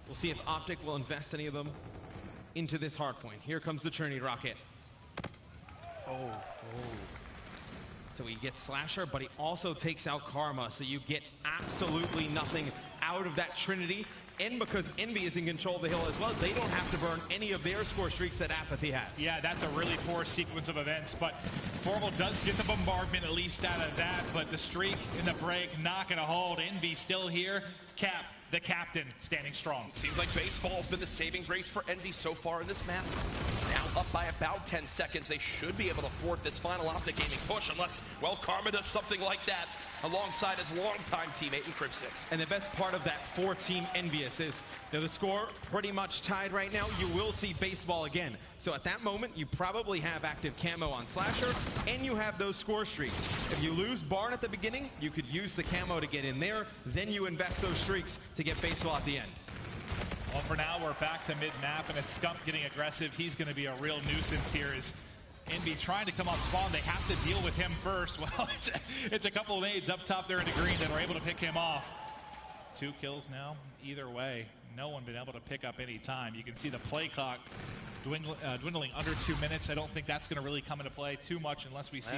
We'll see if Optic will invest any of them into this hard point. Here comes the Trinity rocket. So he gets Slasher, but he also takes out Karma, so you get absolutely nothing out of that Trinity. And because Envy is in control of the hill as well, they don't have to burn any of their score streaks that Apathy has. Yeah, that's a really poor sequence of events, but Formal does get the bombardment at least out of that, but the streak in the break not going to hold. Envy still here. Cap, the captain, standing strong. Seems like baseball's been the saving grace for Envy so far in this map. Now up by about 10 seconds. They should be able to thwart this final Optic Gaming push unless, well, Karma does something like that alongside his longtime teammate in Crim6. And the best part of that 4-team Envyus is the score pretty much tied right now. You will see baseball again. So at that moment, you probably have active camo on Slasher, and you have those score streaks. If you lose Barn at the beginning, you could use the camo to get in there. Then you invest those streaks to get baseball at the end. Well, for now, we're back to mid-map, and it's Scump getting aggressive. He's going to be a real nuisance here as Envy trying to come off spawn. They have to deal with him first. Well, it's a couple of nades up top there in the green that are able to pick him off. 2 kills now, either way. no one been able to pick up any time. You can see the play clock dwindling under 2 minutes. I don't think that's going to really come into play too much unless we see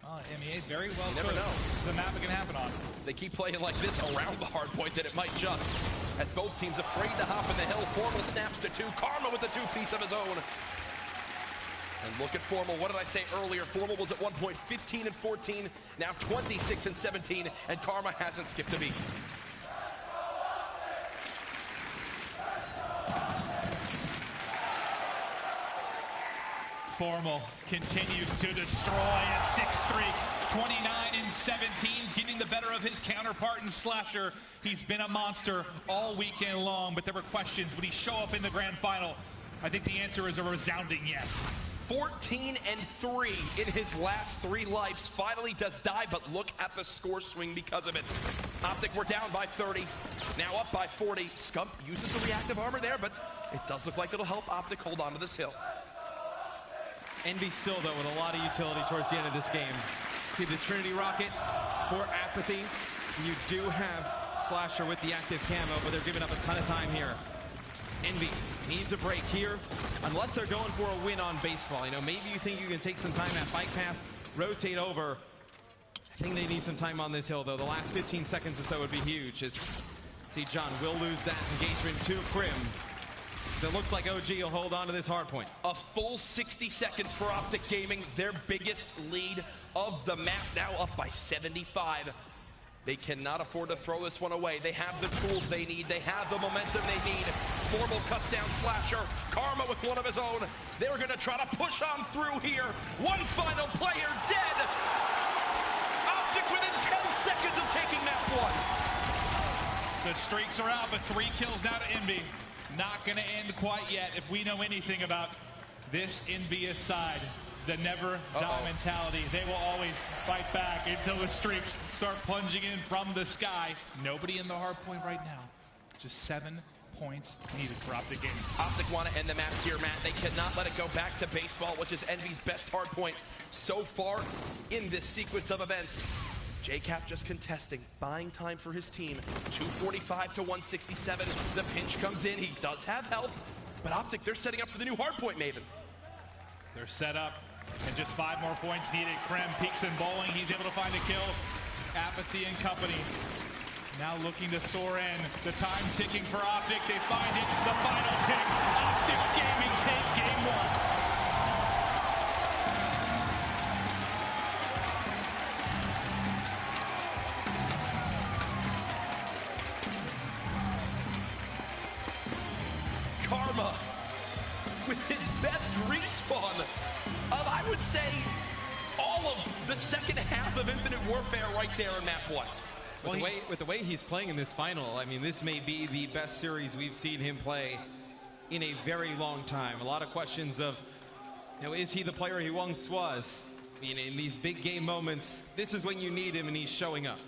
MEA very well. You never know. This is the map it can happen on. They keep playing like this around the hard point that it might just. As both teams afraid to hop in the hill, Formal snaps to 2. Karma with the 2-piece of his own. And look at Formal. What did I say earlier? Formal was at one point 15 and 14, now 26 and 17, and Karma hasn't skipped a beat. Formal continues to destroy a 6-3, 29 and 17, getting the better of his counterpart in Slasher. He's been a monster all weekend long, but there were questions. Would he show up in the grand final? I think the answer is a resounding yes. 14 and 3 in his last 3 lives. Finally does die, but look at the score swing because of it. Optic, we're down by 30, now up by 40. Scump uses the reactive armor there, but it does look like it'll help Optic hold on to this hill. Envy still, though, with a lot of utility towards the end of this game. See the Trinity Rocket for Apathy. You do have Slasher with the active camo, but they're giving up a ton of time here. Envy needs a break here, unless they're going for a win on baseball. You know, maybe you think you can take some time at bike path, rotate over. I think they need some time on this hill, though. The last 15 seconds or so would be huge. As see, John will lose that engagement to Krim. So it looks like OG will hold on to this hard point. A full 60 seconds for Optic Gaming, their biggest lead of the map, now up by 75. They cannot afford to throw this one away. They have the tools they need. They have the momentum they need. Formal cuts down Slasher. Karma with one of his own. They're going to try to push on through here. One final player dead. Optic within 10 seconds of taking map 1. The streaks are out, but 3 kills now to Envy. Not going to end quite yet if we know anything about this Envyus side. The never die mentality. They will always fight back until the streaks start plunging in from the sky. Nobody in the hard point right now. Just 7 points needed for Optic Gaming. Optic want to end the match here, Matt. They cannot let it go back to baseball, which is Envy's best hard point so far in this sequence of events. JCap just contesting, buying time for his team. 245 to 167. The pinch comes in. He does have help, but Optic, they're setting up for the new hardpoint, Maven. They're set up, and just 5 more points needed. Krem peeks and bowling. He's able to find a kill. Apathy and company now looking to soar in. The time ticking for Optic. They find it. The final tick. Optic Gaming take game 1. Karma with his best respawn of, I would say, all of the second half of Infinite Warfare right there in map 1. With the way he's playing in this final, I mean, this may be the best series we've seen him play in a very long time. A lot of questions of, you know, is he the player he once was? I mean, in these big game moments, this is when you need him, and he's showing up.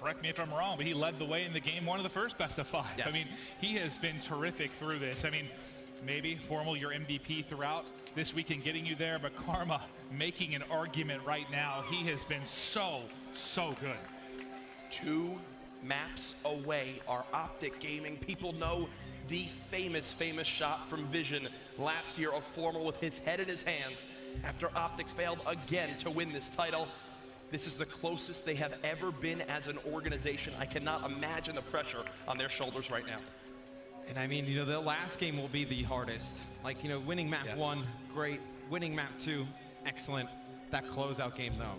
Correct me if I'm wrong, but he led the way in the game 1 of the first best of 5. Yes. I mean, he has been terrific through this. I mean, maybe Formal, your MVP throughout this weekend getting you there, but Karma making an argument right now. He has been so good. 2 maps away are Optic Gaming. People know the famous shot from Vision last year of Formal with his head in his hands after Optic failed again to win this title. This is the closest they have ever been as an organization. I cannot imagine the pressure on their shoulders right now. And I mean, you know, the last game will be the hardest. Like, you know, winning map 1, great. Winning map 2, excellent. That closeout game, though.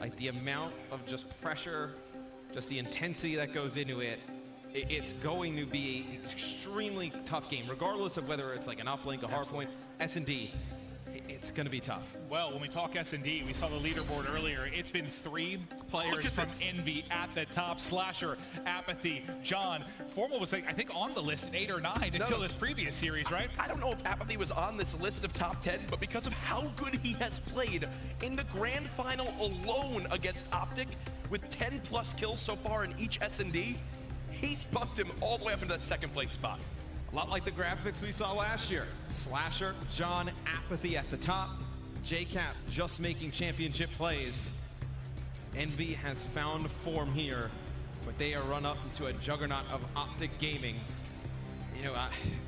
Like, the amount of just pressure, just the intensity that goes into it, it's going to be an extremely tough game, regardless of whether it's like an uplink, a hardpoint, S&D. It's going to be tough. Well, when we talk S&D, we saw the leaderboard earlier. It's been 3 players from Envy at the top. Slasher, Apathy, John. Formal was, I think, on the list at 8 or 9 until this previous series, right? I don't know if Apathy was on this list of top 10, but because of how good he has played in the grand final alone against Optic, with 10 plus kills so far in each S&D, he's bumped him all the way up into that second place spot. A lot like the graphics we saw last year. Slasher, John, Apathy at the top. JCap just making championship plays. Envy has found form here, but they are run up into a juggernaut of Optic Gaming. You know,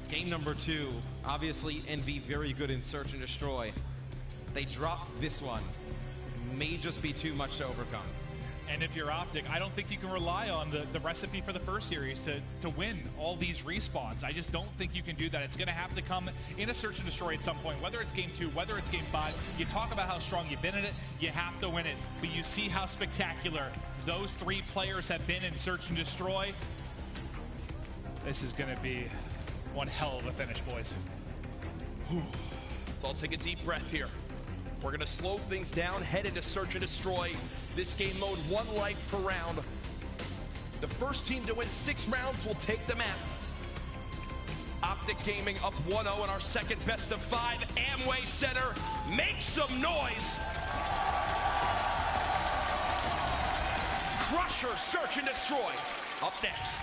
game number 2, obviously Envy very good in search and destroy. They dropped this one. May just be too much to overcome. And if you're Optic, I don't think you can rely on the recipe for the first series to win all these respawns. I just don't think you can do that. It's going to have to come in a search and destroy at some point, whether it's game 2, whether it's game 5. You talk about how strong you've been in it, you have to win it. But you see how spectacular those 3 players have been in search and destroy. This is going to be one hell of a finish, boys. Let's all take a deep breath here. We're going to slow things down, head into search and destroy. This game mode, 1 life per round. The first team to win 6 rounds will take the map. Optic Gaming up 1-0 in our second best of 5. Amway Center, make some noise. Crusher, search and destroy. Up next.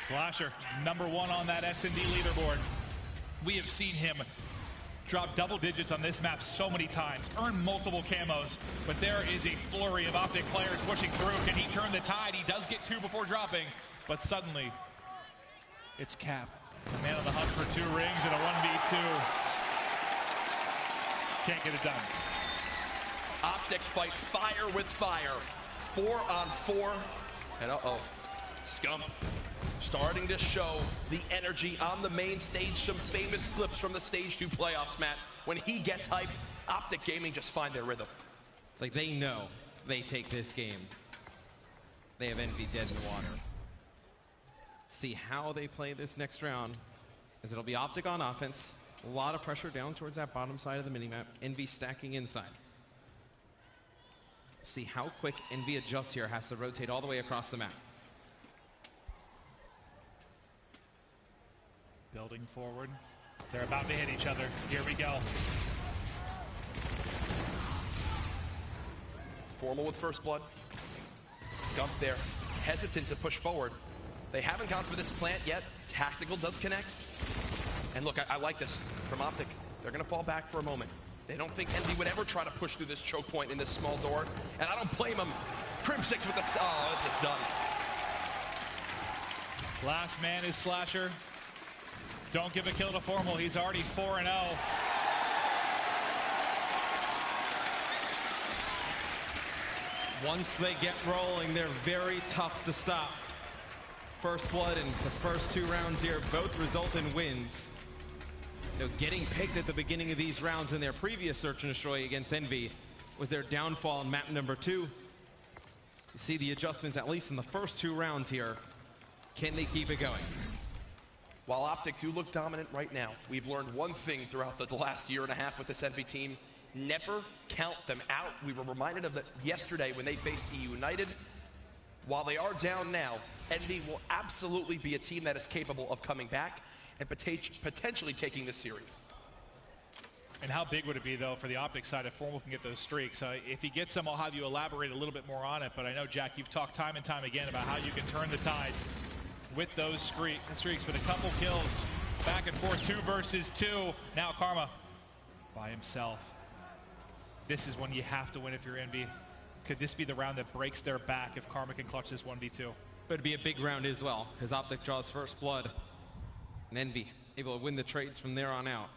Slasher, number 1 on that S&D leaderboard. We have seen him drop double digits on this map so many times, earn multiple camos, but there is a flurry of Optic players pushing through. Can he turn the tide? He does get 2 before dropping, but suddenly it's Cap, the man on the hunt for 2 rings and a 1v2. Can't get it done. Optic fight fire with fire. 4 on 4, and Scump starting to show the energy on the main stage. Some famous clips from the Stage 2 playoffs, Matt. When he gets hyped, Optic Gaming just find their rhythm. It's like they know they take this game. They have Envy dead in the water. See how they play this next round, as it'll be Optic on offense. A lot of pressure down towards that bottom side of the minimap. Envy stacking inside. See how quick Envy adjusts here. Has to rotate all the way across the map. Building forward. They're about to hit each other. Here we go. Formal with first blood. Scump there, hesitant to push forward. They haven't gone for this plant yet. Tactical does connect. And look, I like this from Optic. They're going to fall back for a moment. They don't think Envy would ever try to push through this choke point in this small door. And I don't blame them. Crim 6 with the... Oh, it's just done. Last man is Slasher. Don't give a kill to Formal. He's already 4-0. Once they get rolling, they're very tough to stop. First blood in the first 2 rounds here both result in wins. You know, getting picked at the beginning of these rounds in their previous search and destroy against Envy was their downfall in map number 2. You see the adjustments at least in the first 2 rounds here. Can they keep it going? While Optic do look dominant right now, we've learned one thing throughout the last year and a half with this Envy team. Never count them out. We were reminded of that yesterday when they faced E United. While they are down now, Envy will absolutely be a team that is capable of coming back and potentially taking this series. And how big would it be, though, for the Optic side if Formal can get those streaks? If he gets them, I'll have you elaborate a little bit more on it. But I know, Jack, you've talked time and time again about how you can turn the tides with those streaks with a couple kills. Back and forth, 2 versus 2. Now Karma by himself. This is when you have to win if you're Envy. Could this be the round that breaks their back if Karma can clutch this 1v2? But it'd be a big round as well, because Optic draws first blood. And Envy able to win the trades from there on out.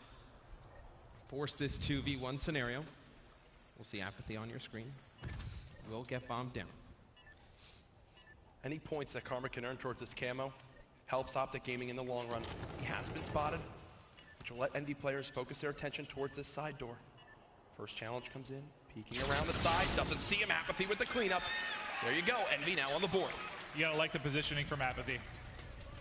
Force this 2v1 scenario. We'll see Apathy on your screen. Will get bombed down. Any points that Karma can earn towards this camo helps Optic Gaming in the long run. He has been spotted, which will let Envy players focus their attention towards this side door. First challenge comes in, peeking around the side, doesn't see him. Apathy with the cleanup. There you go, Envy now on the board. You gotta like the positioning from Apathy.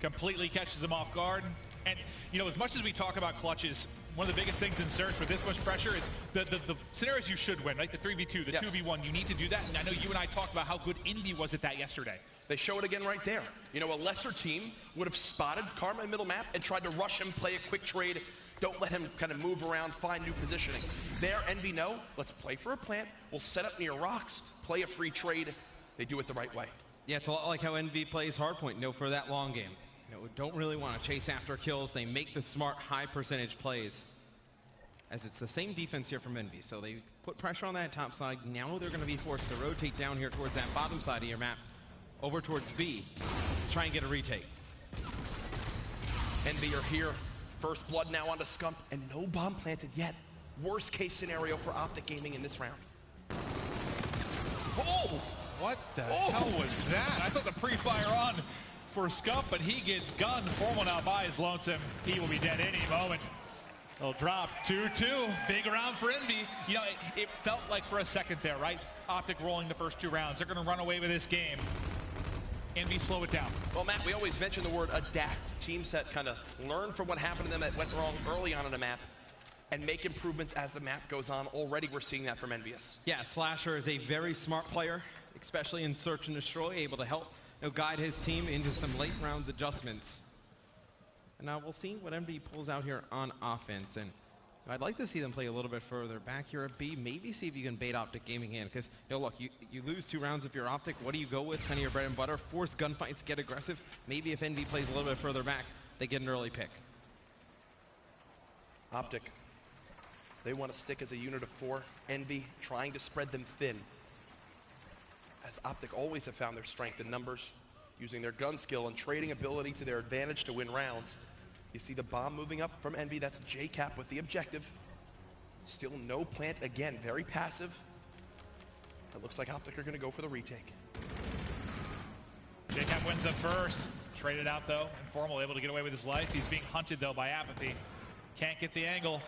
Completely catches him off guard. And, you know, as much as we talk about clutches, one of the biggest things in search with this much pressure is the scenarios you should win, right? The 3v2, the 2v1, you need to do that. And I know you and I talked about how good Envy was at that yesterday. They show it again right there. You know, a lesser team would have spotted Karma in middle map and tried to rush him, play a quick trade. Don't let him kind of move around, find new positioning. There, Envy know, let's play for a plant. We'll set up near rocks, play a free trade. They do it the right way. Yeah, it's a lot like how Envy plays hardpoint, for that long game. Don't really want to chase after kills. They make the smart, high percentage plays. As it's the same defense here from Envy. So they put pressure on that top side. Now they're going to be forced to rotate down here towards that bottom side of your map. over towards B to try and get a retake. Envy are here. First blood now onto Scump, and no bomb planted yet. Worst case scenario for Optic Gaming in this round. Oh! What the hell was that? I thought the pre-fire on for Scump, but he gets gunned. Formal now by his lonesome. He will be dead any moment. They'll drop 2-2. Big round for Envy. You know, it felt like for a second there, right? Optic rolling the first 2 rounds. They're going to run away with this game. Envy, slow it down. Well, Matt, we always mention the word adapt. Teams that kind of learn from what happened to them that went wrong early on in the map and make improvements as the map goes on. Already we're seeing that from Envyus. Yeah, Slasher is a very smart player, especially in search and destroy, able to help guide his team into some late round adjustments. And now we'll see what Envy pulls out here on offense. And I'd like to see them play a little bit further back here at B. Maybe see if you can bait Optic Gaming in. Because, look, you lose 2 rounds if you're Optic. What do you go with? Kind of your bread and butter. Force gunfights, get aggressive. Maybe if Envy plays a little bit further back, they get an early pick. Optic, they want to stick as a unit of 4. Envy trying to spread them thin. As Optic always have found their strength in numbers, using their gun skill and trading ability to their advantage to win rounds. You see the bomb moving up from Envy. That's JCap with the objective. Still no plant again, very passive. It looks like Optic are going to go for the retake. JCap wins the first. Traded out though. Informal able to get away with his life. He's being hunted though by Apathy. Can't get the angle.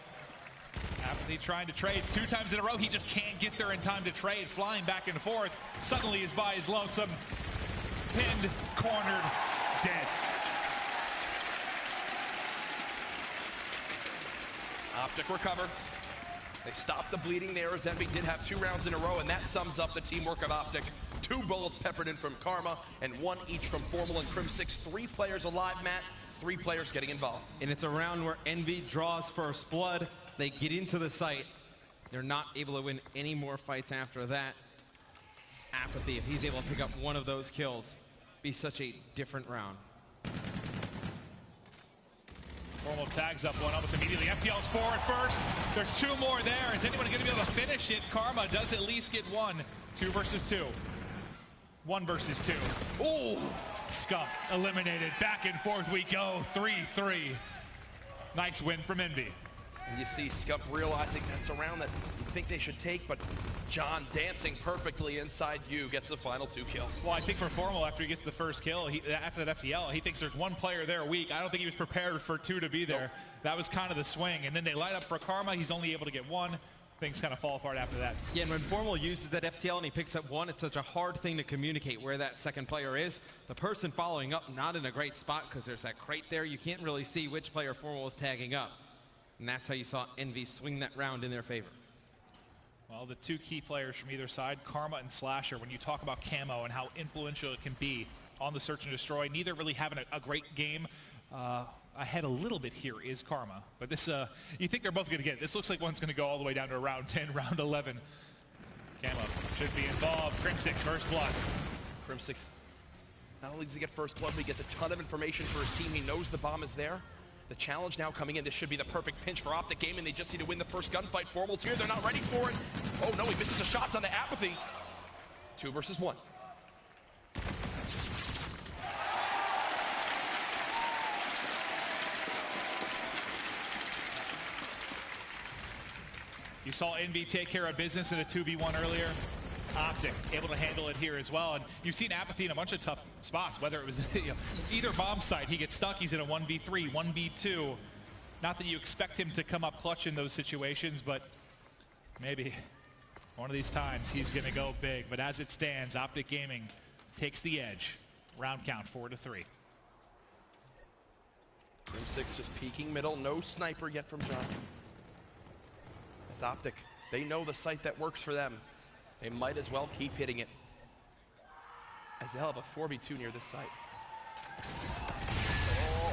Apathy trying to trade 2 times in a row. He just can't get there in time to trade. Flying back and forth. Suddenly is by his lonesome. Pinned, cornered, dead. Optic recover. They stopped the bleeding there as Envy did have 2 rounds in a row, and that sums up the teamwork of Optic. 2 bullets peppered in from Karma and 1 each from Formal and Crim6. 3 players alive, Matt. 3 players getting involved. And it's a round where Envy draws first blood. They get into the site. They're not able to win any more fights after that. Apathy, if he's able to pick up 1 of those kills, be such a different round. Formal tags up 1 almost immediately. FTL's forward first. There's 2 more there. Is anyone going to be able to finish it? Karma does at least get 1. 2 versus 2. 1 versus 2. Ooh! Scump eliminated. Back and forth we go. 3-3. Nice win from Envy. And you see Scump realizing that's a round that you think they should take, but John dancing perfectly inside you gets the final 2 kills. Well, I think for Formal, after he gets the first kill, after that FTL, he thinks there's 1 player there weak. I don't think he was prepared for 2 to be there. Nope. That was kind of the swing. And then they light up for Karma. He's only able to get 1. Things kind of fall apart after that. Yeah, and when Formal uses that FTL and he picks up 1, it's such a hard thing to communicate where that second player is. The person following up, not in a great spot because there's that crate there. You can't really see which player Formal is tagging up. And that's how you saw Envy swing that round in their favor. Well, the 2 key players from either side, Karma and Slasher, when you talk about camo and how influential it can be on the search and destroy, neither really having a great game. Ahead a little bit here is Karma. But this, you think they're both going to get it. This looks like one's going to go all the way down to round 10, round 11. Camo should be involved. Crim6, first blood. Crim6, not only does he get first blood, but he gets a ton of information for his team. He knows the bomb is there. The challenge now coming in, this should be the perfect pinch for Optic Gaming. They just need to win the first gunfight. Formal's here, they're not ready for it. Oh no, he misses the shots on the Apathy. 2 versus 1. You saw Envy take care of business in a 2v1 earlier. Optic able to handle it here as well. And you've seen Apathy in a bunch of tough spots, whether it was either bomb site, he gets stuck, he's in a 1v3, 1v2. Not that you expect him to come up clutch in those situations, but maybe one of these times he's going to go big. But as it stands, Optic Gaming takes the edge. Round count 4-3. Crim6 just peeking middle, no sniper yet from John. As Optic, they know the site that works for them. They might as well keep hitting it, as they'll have a 4v2 near this site. Oh.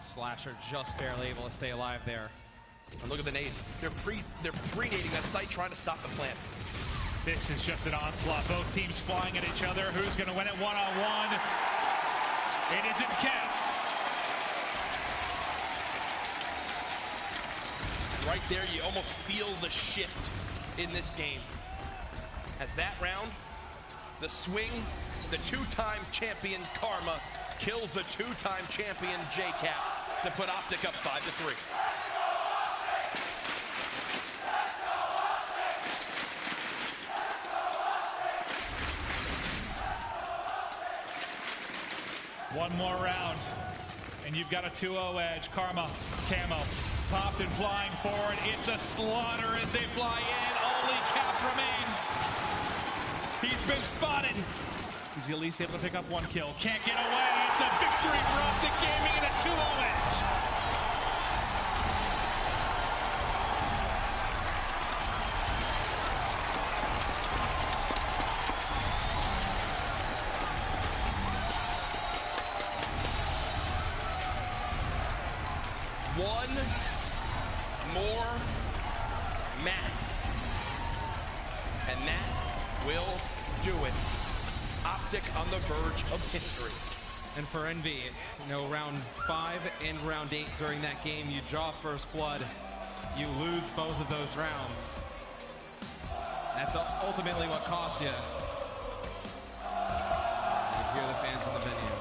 Slasher just barely able to stay alive there. And look at the nades. They're pre-nading that site, trying to stop the plant. This is just an onslaught. Both teams flying at each other. Who's going to win it one-on-one? It isn't Kev. Right there, you almost feel the shift in this game. As that round The swing, the two-time champion Karma kills the two-time champion JCap to put Optic up 5-3. One more round, and you've got a 2-0 edge. Karma, Camo, popped and flying forward. It's a slaughter as they fly in. Only Cap remains. He's been spotted. He's at least able to pick up one kill. Can't get away. It's a victory for Optic Gaming and a 2-0 edge. One more map, and that will do it. Optic on the verge of history. And for Envy, you know, round 5 and round 8 during that game, you draw first blood, you lose both of those rounds. That's ultimately what costs you. You hear the fans in the venue.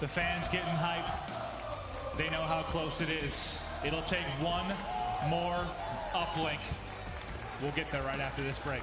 The fans getting hype. They know how close it is. It'll take one more uplink. We'll get there right after this break.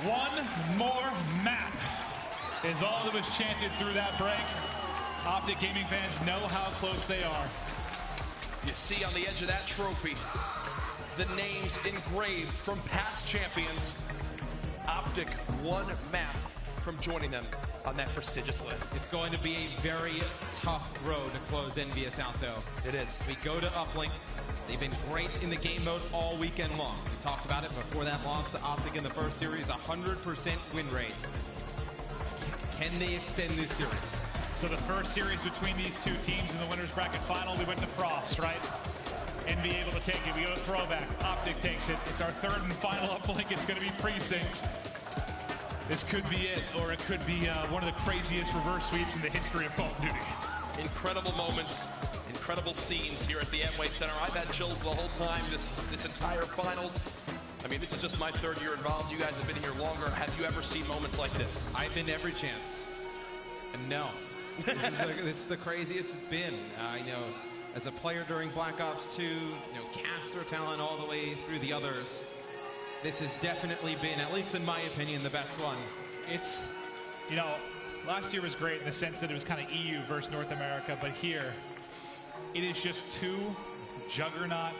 One more map is all that was chanted through that break. Optic Gaming fans know how close they are. You see on the edge of that trophy, the names engraved from past champions. Optic one map from joining them on that prestigious list. It's going to be a very tough road to close Envyus out, though. It is. We go to Uplink. They've been great in the game mode all weekend long. We talked about it before that loss to Optic in the first series, 100% win rate. Can they extend this series? So the first series between these two teams in the winner's bracket final, we went to Frost, right? Envy able to take it. We go to throwback. Optic takes it. It's our third and final uplink. It's going to be Precinct. This could be it, or it could be one of the craziest reverse sweeps in the history of Call of Duty. Incredible moments, incredible scenes here at the Amway Center. I've had chills the whole time this entire finals. I mean, this is just my third year involved. You guys have been here longer. Have you ever seen moments like this? I've been to every champs. And no. This is the craziest it's been. As a player during Black Ops 2, caster talent all the way through the others, this has definitely been, at least in my opinion, the best one. It's, last year was great in the sense that it was kind of EU versus North America, but here, it is just two juggernaut,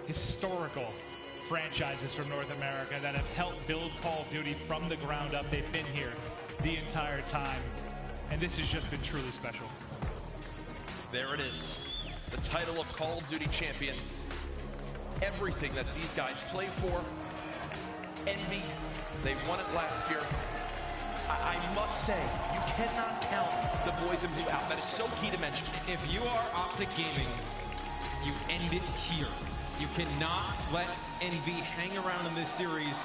historical franchises from North America that have helped build Call of Duty from the ground up. They've been here the entire time, and this has just been truly special. There it is, the title of Call of Duty champion. Everything that these guys play for. Envy, they won it last year. I must say, you cannot count the boys in blue out. That is so key to mention. If you are Optic Gaming, you end it here. You cannot let Envy hang around in this series.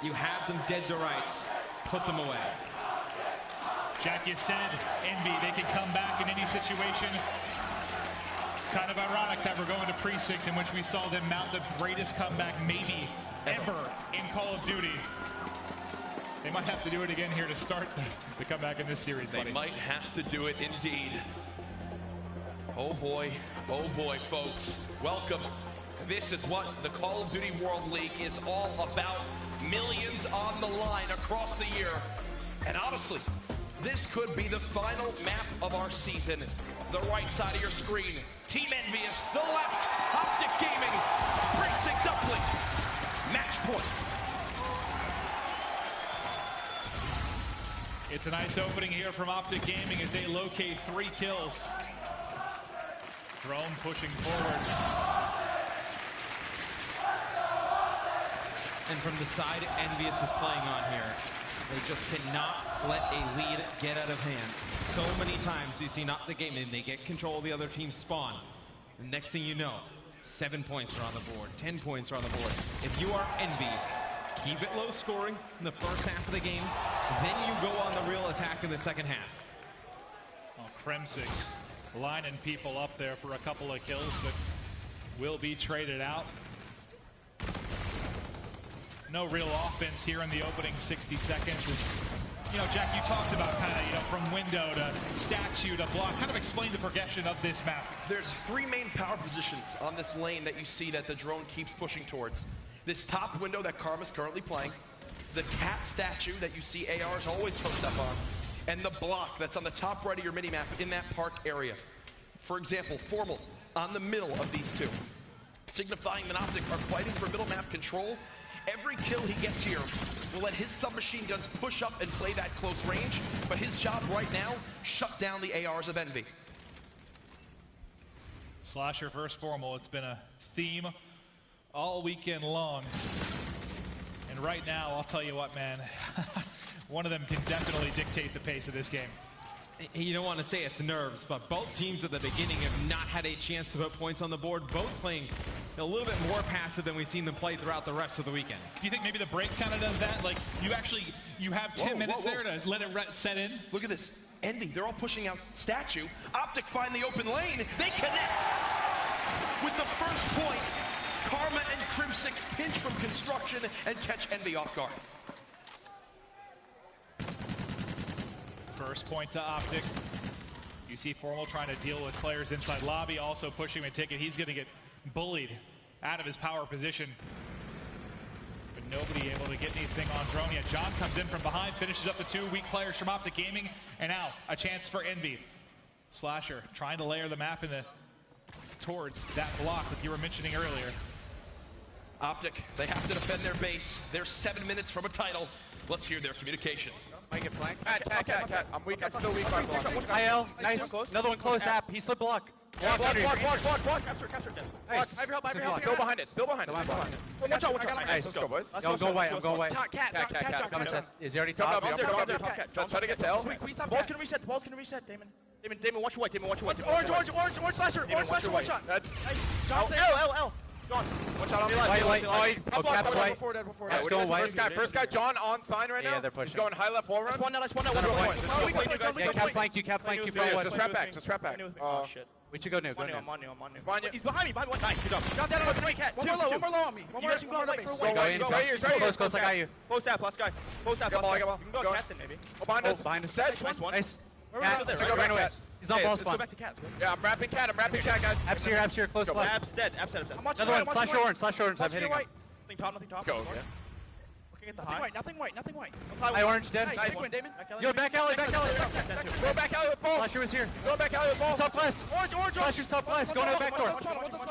You have them dead to rights. Put them away. Jack, you said Envy, they can come back in any situation. Kind of ironic that we're going to Precinct, in which we saw them mount the greatest comeback maybe ever in Call of Duty. They might have to do it again here to start the comeback in this series, buddy. They might have to do it indeed. Oh boy, folks. Welcome. This is what the Call of Duty World League is all about. Millions on the line across the year. And honestly, this could be the final map of our season. The right side of your screen, Team Envyus. The left, Optic Gaming. Precinct Uplink. Match point. It's a nice opening here from Optic Gaming as they locate 3 kills. Drone pushing forward. And from the side Envyus is playing on here, they just cannot let a lead get out of hand. So many times you see Optic Gaming, they get control of the other team's spawn. And next thing you know, 7 points are on the board, 10 points are on the board. If you are Envy, keep it low scoring in the first half of the game, then you go on the real attack in the second half. Well, Kremsix lining people up there for a couple of kills, but will be traded out. No real offense here in the opening 60 seconds. Jack, you talked about kind of, from window to statue to block. Kind of explain the progression of this map. There's 3 main power positions on this lane that you see that the drone keeps pushing towards. This top window that Karma's currently playing, the cat statue that you see ARs always post up on, and the block that's on the top right of your minimap in that park area. For example, Formal on the middle of these two, signifying that Optic are fighting for middle map control. Every kill he gets here will let his submachine guns push up and play that close range, but his job right now, shut down the ARs of Envy. Slasher first Formal, it's been a theme all weekend long. And right now, I'll tell you what, man, one of them can definitely dictate the pace of this game. You don't want to say it's nerves, but both teams at the beginning have not had a chance to put points on the board, both playing a little bit more passive than we've seen them play throughout the rest of the weekend. Do you think maybe the break kind of does that? Like, you have 10 minutes there to let it set in? Look at this. Envy, they're all pushing out statue. Optic find the open lane. They connect. With the first point, Karma and Crimsix pinch from construction and catch Envy off guard. First point to Optic. You see Formal trying to deal with players inside lobby, also pushing him a ticket. He's going to get bullied out of his power position. But nobody able to get anything on drone yet. John comes in from behind, finishes up the 2 weak players from Optic Gaming, and now a chance for Envy. Slasher trying to layer the map towards that block that you were mentioning earlier. Optic, they have to defend their base. They're 7 minutes from a title. Let's hear their communication. Might get flanked. Cat. I'm weak. I'm still weak. IL, nice. Another one close, App. He slid block. Block. Capture. Block. Still behind it. Watch out. Nice. Let's go, boys. Yo, go white. I'm going white. Cat. Coming set. Is he already Come top? up. Try to get to L. The ball's gonna reset, Damon. Damon, watch your white. Orange slasher, one shot. L. John, one shot on me. White. Oh, Cap's white. Cap's going white. First guy, John on sign right now. Yeah, they're pushing. He's going high left wall run. Nice one. Yeah, Cap flanked you. Just wrap back. Oh, shit. We should go new. He's behind me. Nice, good up. Got that on the cat. One more low on me. One more Go in. Close, I got you. Close that, last guy. You can go captain, maybe. Oh, behind us. Nice one. Nice. Cat, ran away. He's on ball spawn. Let's go back to Cat. Yeah, I'm wrapping Cat, guys. App's here, close left. App's dead. Another one, slash orange, I'm hitting him. Nothing top. Go, okay. Looking at the high. Nothing white. High orange, dead. Nice. Win, Damon. Yo, back alley. Go back alley with ball. Slasher was here. Go back alley with ball. Top left. Orange. Slasher's top left. Going to the back door.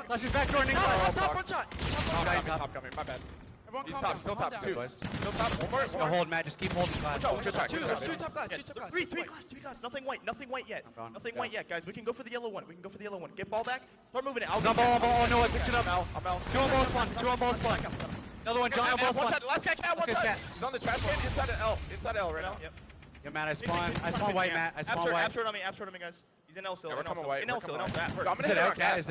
Slasher's back door. Top, one shot. Top coming. My bad. He's top. Still top. Two. Still top. One Go more. hold, Matt. Just keep holding class. Two top glass. Three glass. Nothing white yet. Nothing white yet, guys. We can go for the yellow one. Get ball back. Start moving it. On ball. Oh no, I picked it up. I'm out. Two on ball spawn. Another one, John on ball spawn. Last guy, Cat, one touch. He's on the trash can inside L right now. Yep. Yeah, Matt, I spawn white, Matt. I spawn white. App's hurt on me, guys. He's in L still. We're coming white. In L still. Is it out, Cat?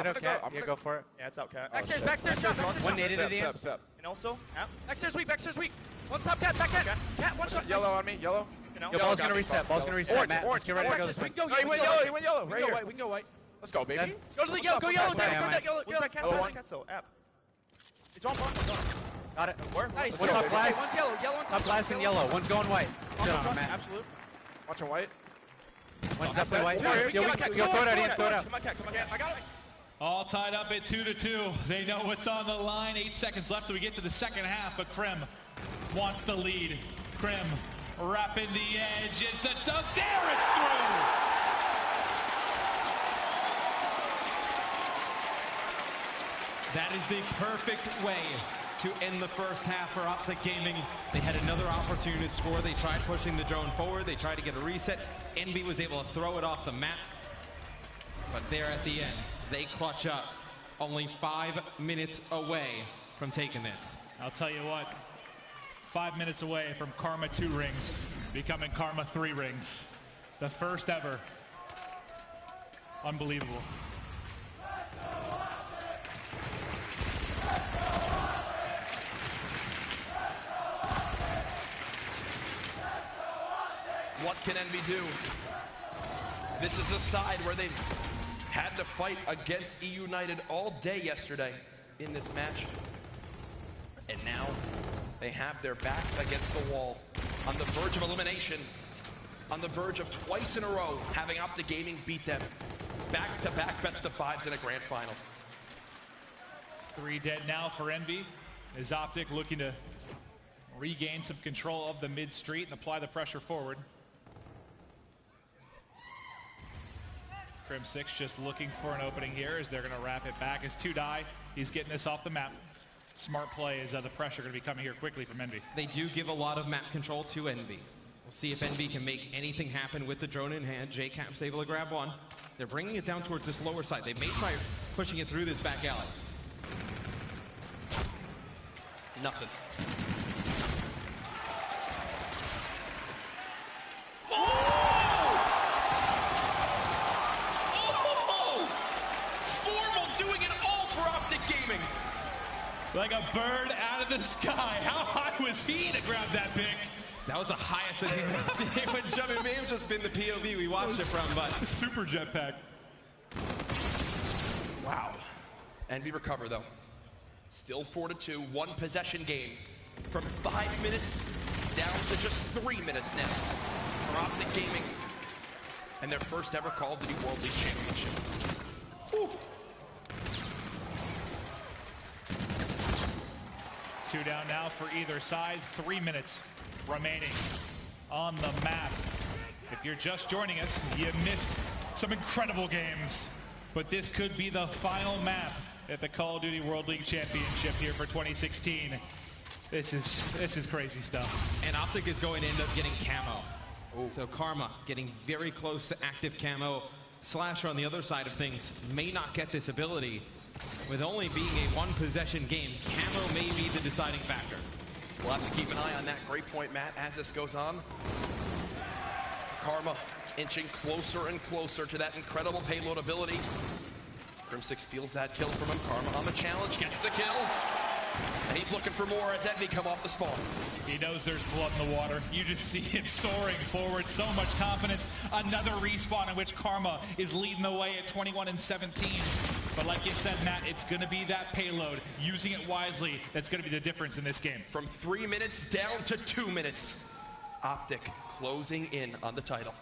Yeah, go for it. Yeah, it's out, Cat. Backstairs, John. One naded at the end. In L still. App. Backstairs weak. One stop, Cat, back Cat. Cat, one shot. Yellow on me, yellow. Yo, ball's gonna reset, Matt. Let's get ready to go this way. He went yellow. Right here. We can go white. Let's go, baby. Go to the yellow. Go yellow. Yellow. Cat still. App. It's on front. Got it. Nice. One's top glass. One's yellow. Top glass and yellow. One's going white. Matt. Absolute. Watching white. One's definitely white. Yo, we go throw it out, Ian. Throw it out. Come on, Cat. I got it. All tied up at 2-2. They know what's on the line. 8 seconds left till we get to the second half, but Krim wants the lead. Krim wrapping the edge. Is the dunk there? It's through. That is the perfect way to end the first half for Optic Gaming. They had another opportunity to score. They tried pushing the drone forward. They tried to get a reset. Envy was able to throw it off the map. But there at the end, they clutch up. Only 5 minutes away from taking this. I'll tell you what, 5 minutes away from Karma 2 rings, becoming Karma 3 rings. The first ever. Unbelievable. What can Envy do? This is a side where they've had to fight against E United all day yesterday in this match. And now they have their backs against the wall, on the verge of elimination, on the verge of twice in a row having Optic Gaming beat them. Back-to-back best-of-5s in a grand final. 3 dead now for Envy. Is Optic looking to regain some control of the mid-street and apply the pressure forward. Krim 6 just looking for an opening here as they're going to wrap it back as 2 die. He's getting this off the map. Smart play as the pressure going to be coming here quickly from Envy. They do give a lot of map control to Envy. We'll see if Envy can make anything happen with the drone in hand. JCap's able to grab one. They're bringing it down towards this lower side. They may try pushing it through this back alley. Nothing. Like a bird out of the sky. How high was he to grab that pick? That was the highest that he's seen when jumping. It may have just been the POV we watched it from, but super jetpack. Wow. Envy recover though. Still 4-2, 1 possession game. From 5 minutes down to just 3 minutes now for Optic Gaming and their first ever Call of Duty World League Championship. Whew. 2 down now for either side. 3 minutes remaining on the map. If you're just joining us, you missed some incredible games. But this could be the final map at the Call of Duty World League Championship here for 2016. This is crazy stuff. And Optic is going to end up getting camo. Ooh. So Karma getting very close to active camo. Slasher on the other side of things may not get this ability. With only being a one possession game, camo may be the deciding factor. We'll have to keep an eye on that. Great point, Matt, as this goes on. Karma inching closer and closer to that incredible payload ability. Crimsix steals that kill from him. Karma on the challenge, gets the kill. And he's looking for more as Envy come off the spawn. He knows there's blood in the water. You just see him soaring forward, so much confidence. Another respawn in which Karma is leading the way at 21-17. But like you said, Matt, it's going to be that payload, using it wisely, that's going to be the difference in this game. From 3 minutes down to 2 minutes, Optic closing in on the title.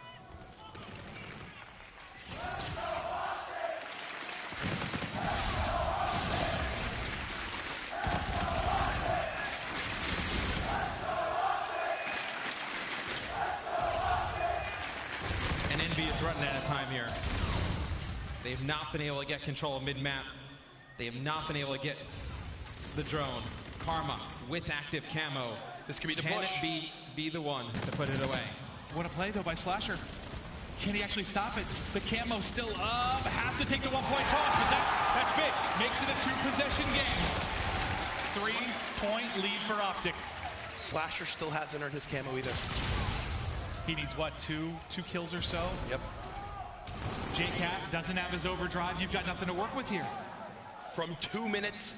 And Envyus running out of time here. They've not been able to get control of mid-map. They have not been able to get the drone. Karma with active camo. This could be the Can push. it be the one to put it away? What a play, though, by Slasher. Can he actually stop it? The camo still up. Has to take the 1-point toss, but that's big. Makes it a 2-possession game. 3-point lead for Optic. Slasher still hasn't earned his camo either. He needs, what, two kills or so? Yep. JCap doesn't have his overdrive. You've got nothing to work with here. From 2 minutes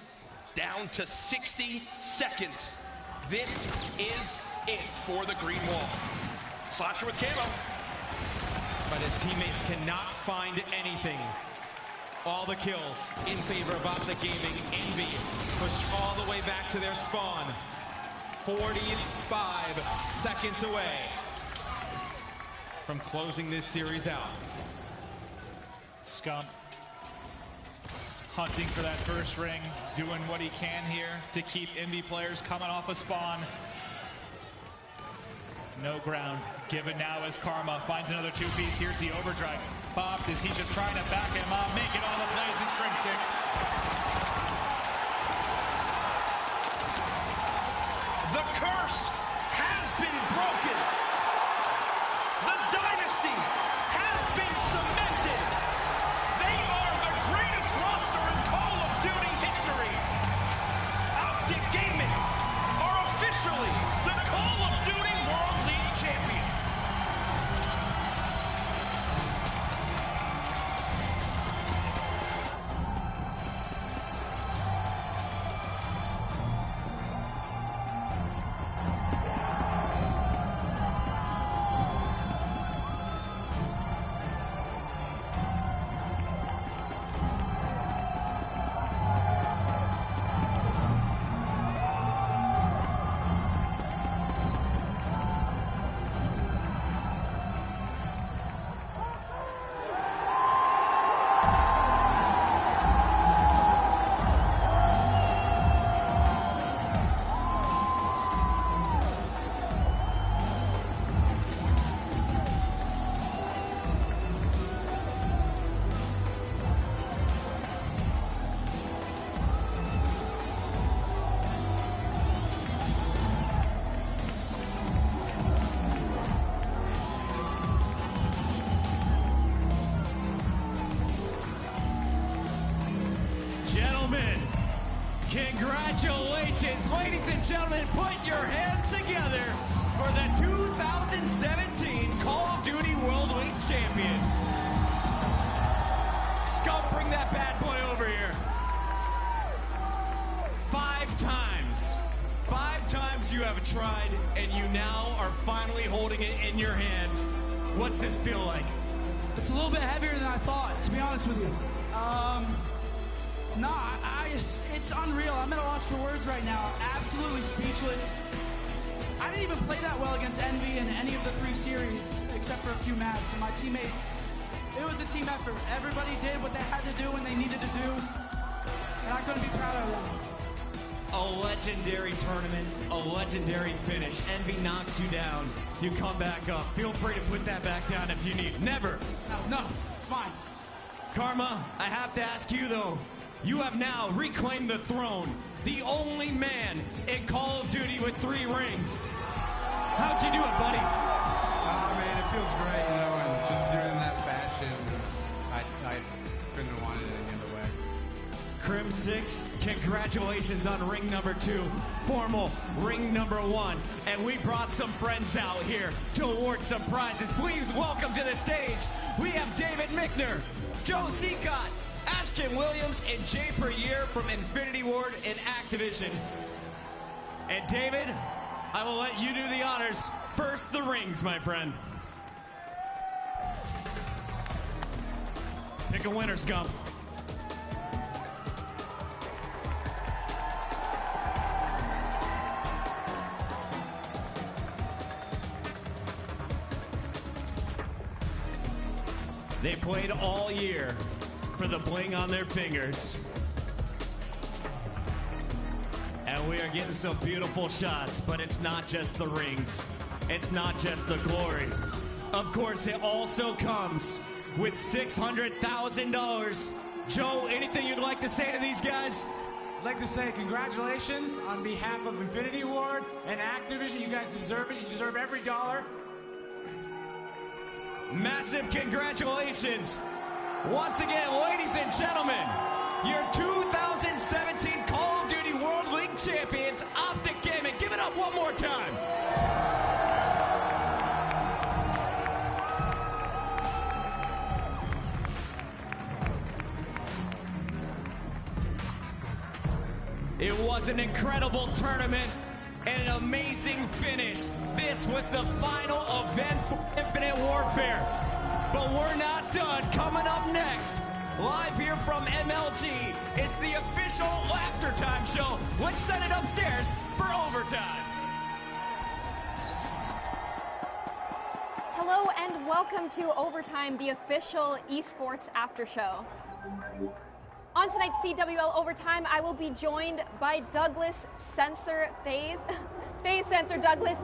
down to 60 seconds. This is it for the green wall. Slasher with camo. But his teammates cannot find anything. All the kills in favor of Optic Gaming. Envy pushed all the way back to their spawn. 45 seconds away from closing this series out. Scump hunting for that first ring, doing what he can here to keep Envy players coming off a spawn. No ground given now as Karma finds another 2-piece. Here's the overdrive. Popped. Is he just trying to back him up? Making all the plays is Crimsix. The curse has been broken. The dynasty has been cemented. They are the greatest roster in Call of Duty history. Optic Gaming are officially the Call of Duty World League champions. Gentlemen, congratulations. Ladies and gentlemen, put your hands together for the 2017 Call of Duty World League champions. Scump, bring that bad boy over here. 5 times. 5 times you have tried, and you now are finally holding it in your hands. What's this feel like? It's a little bit heavier than I thought, to be honest with you. No, it's unreal. I'm at a loss for words right now. Absolutely speechless. I didn't even play that well against Envy in any of the 3 series, except for a few maps. And my teammates, it was a team effort. Everybody did what they had to do when they needed to do. And I couldn't be prouder of them. A legendary tournament, a legendary finish. Envy knocks you down. You come back up. Feel free to put that back down if you need. Never. No, it's fine. Karma, I have to ask you though, you have now reclaimed the throne, the only man in Call of Duty with 3 rings. How'd you do it, buddy? Oh man, it feels great, you know, and just to do it in that fashion, I couldn't have wanted it any other way. Crim 6, congratulations on ring number 2, formal ring number 1. And we brought some friends out here to award some prizes. Please welcome to the stage, we have David Mickner, Joe Seacott, Ashton Williams, and Jay Perrier from Infinity Ward and Activision. And David, I will let you do the honors. First, the rings, my friend. Pick a winner, Scump. They played all year for the bling on their fingers. And we are getting some beautiful shots, but it's not just the rings. It's not just the glory. Of course, it also comes with $600,000. Joe, anything you'd like to say to these guys? I'd like to say congratulations on behalf of Infinity Ward and Activision. You guys deserve it. You deserve every dollar. Massive congratulations. Once again, ladies and gentlemen, your 2017 Call of Duty World League champions, Optic Gaming. Give it up one more time. It was an incredible tournament and an amazing finish. This was the final event for Infinite Warfare. But we're not done. Coming up next, live here from MLG, it's the official Laughter Time show. Let's send it upstairs for overtime. Hello and welcome to Overtime, the official esports after show. On tonight's CWL Overtime, I will be joined by Douglas Sensor Faze. Faze Sensor Douglas.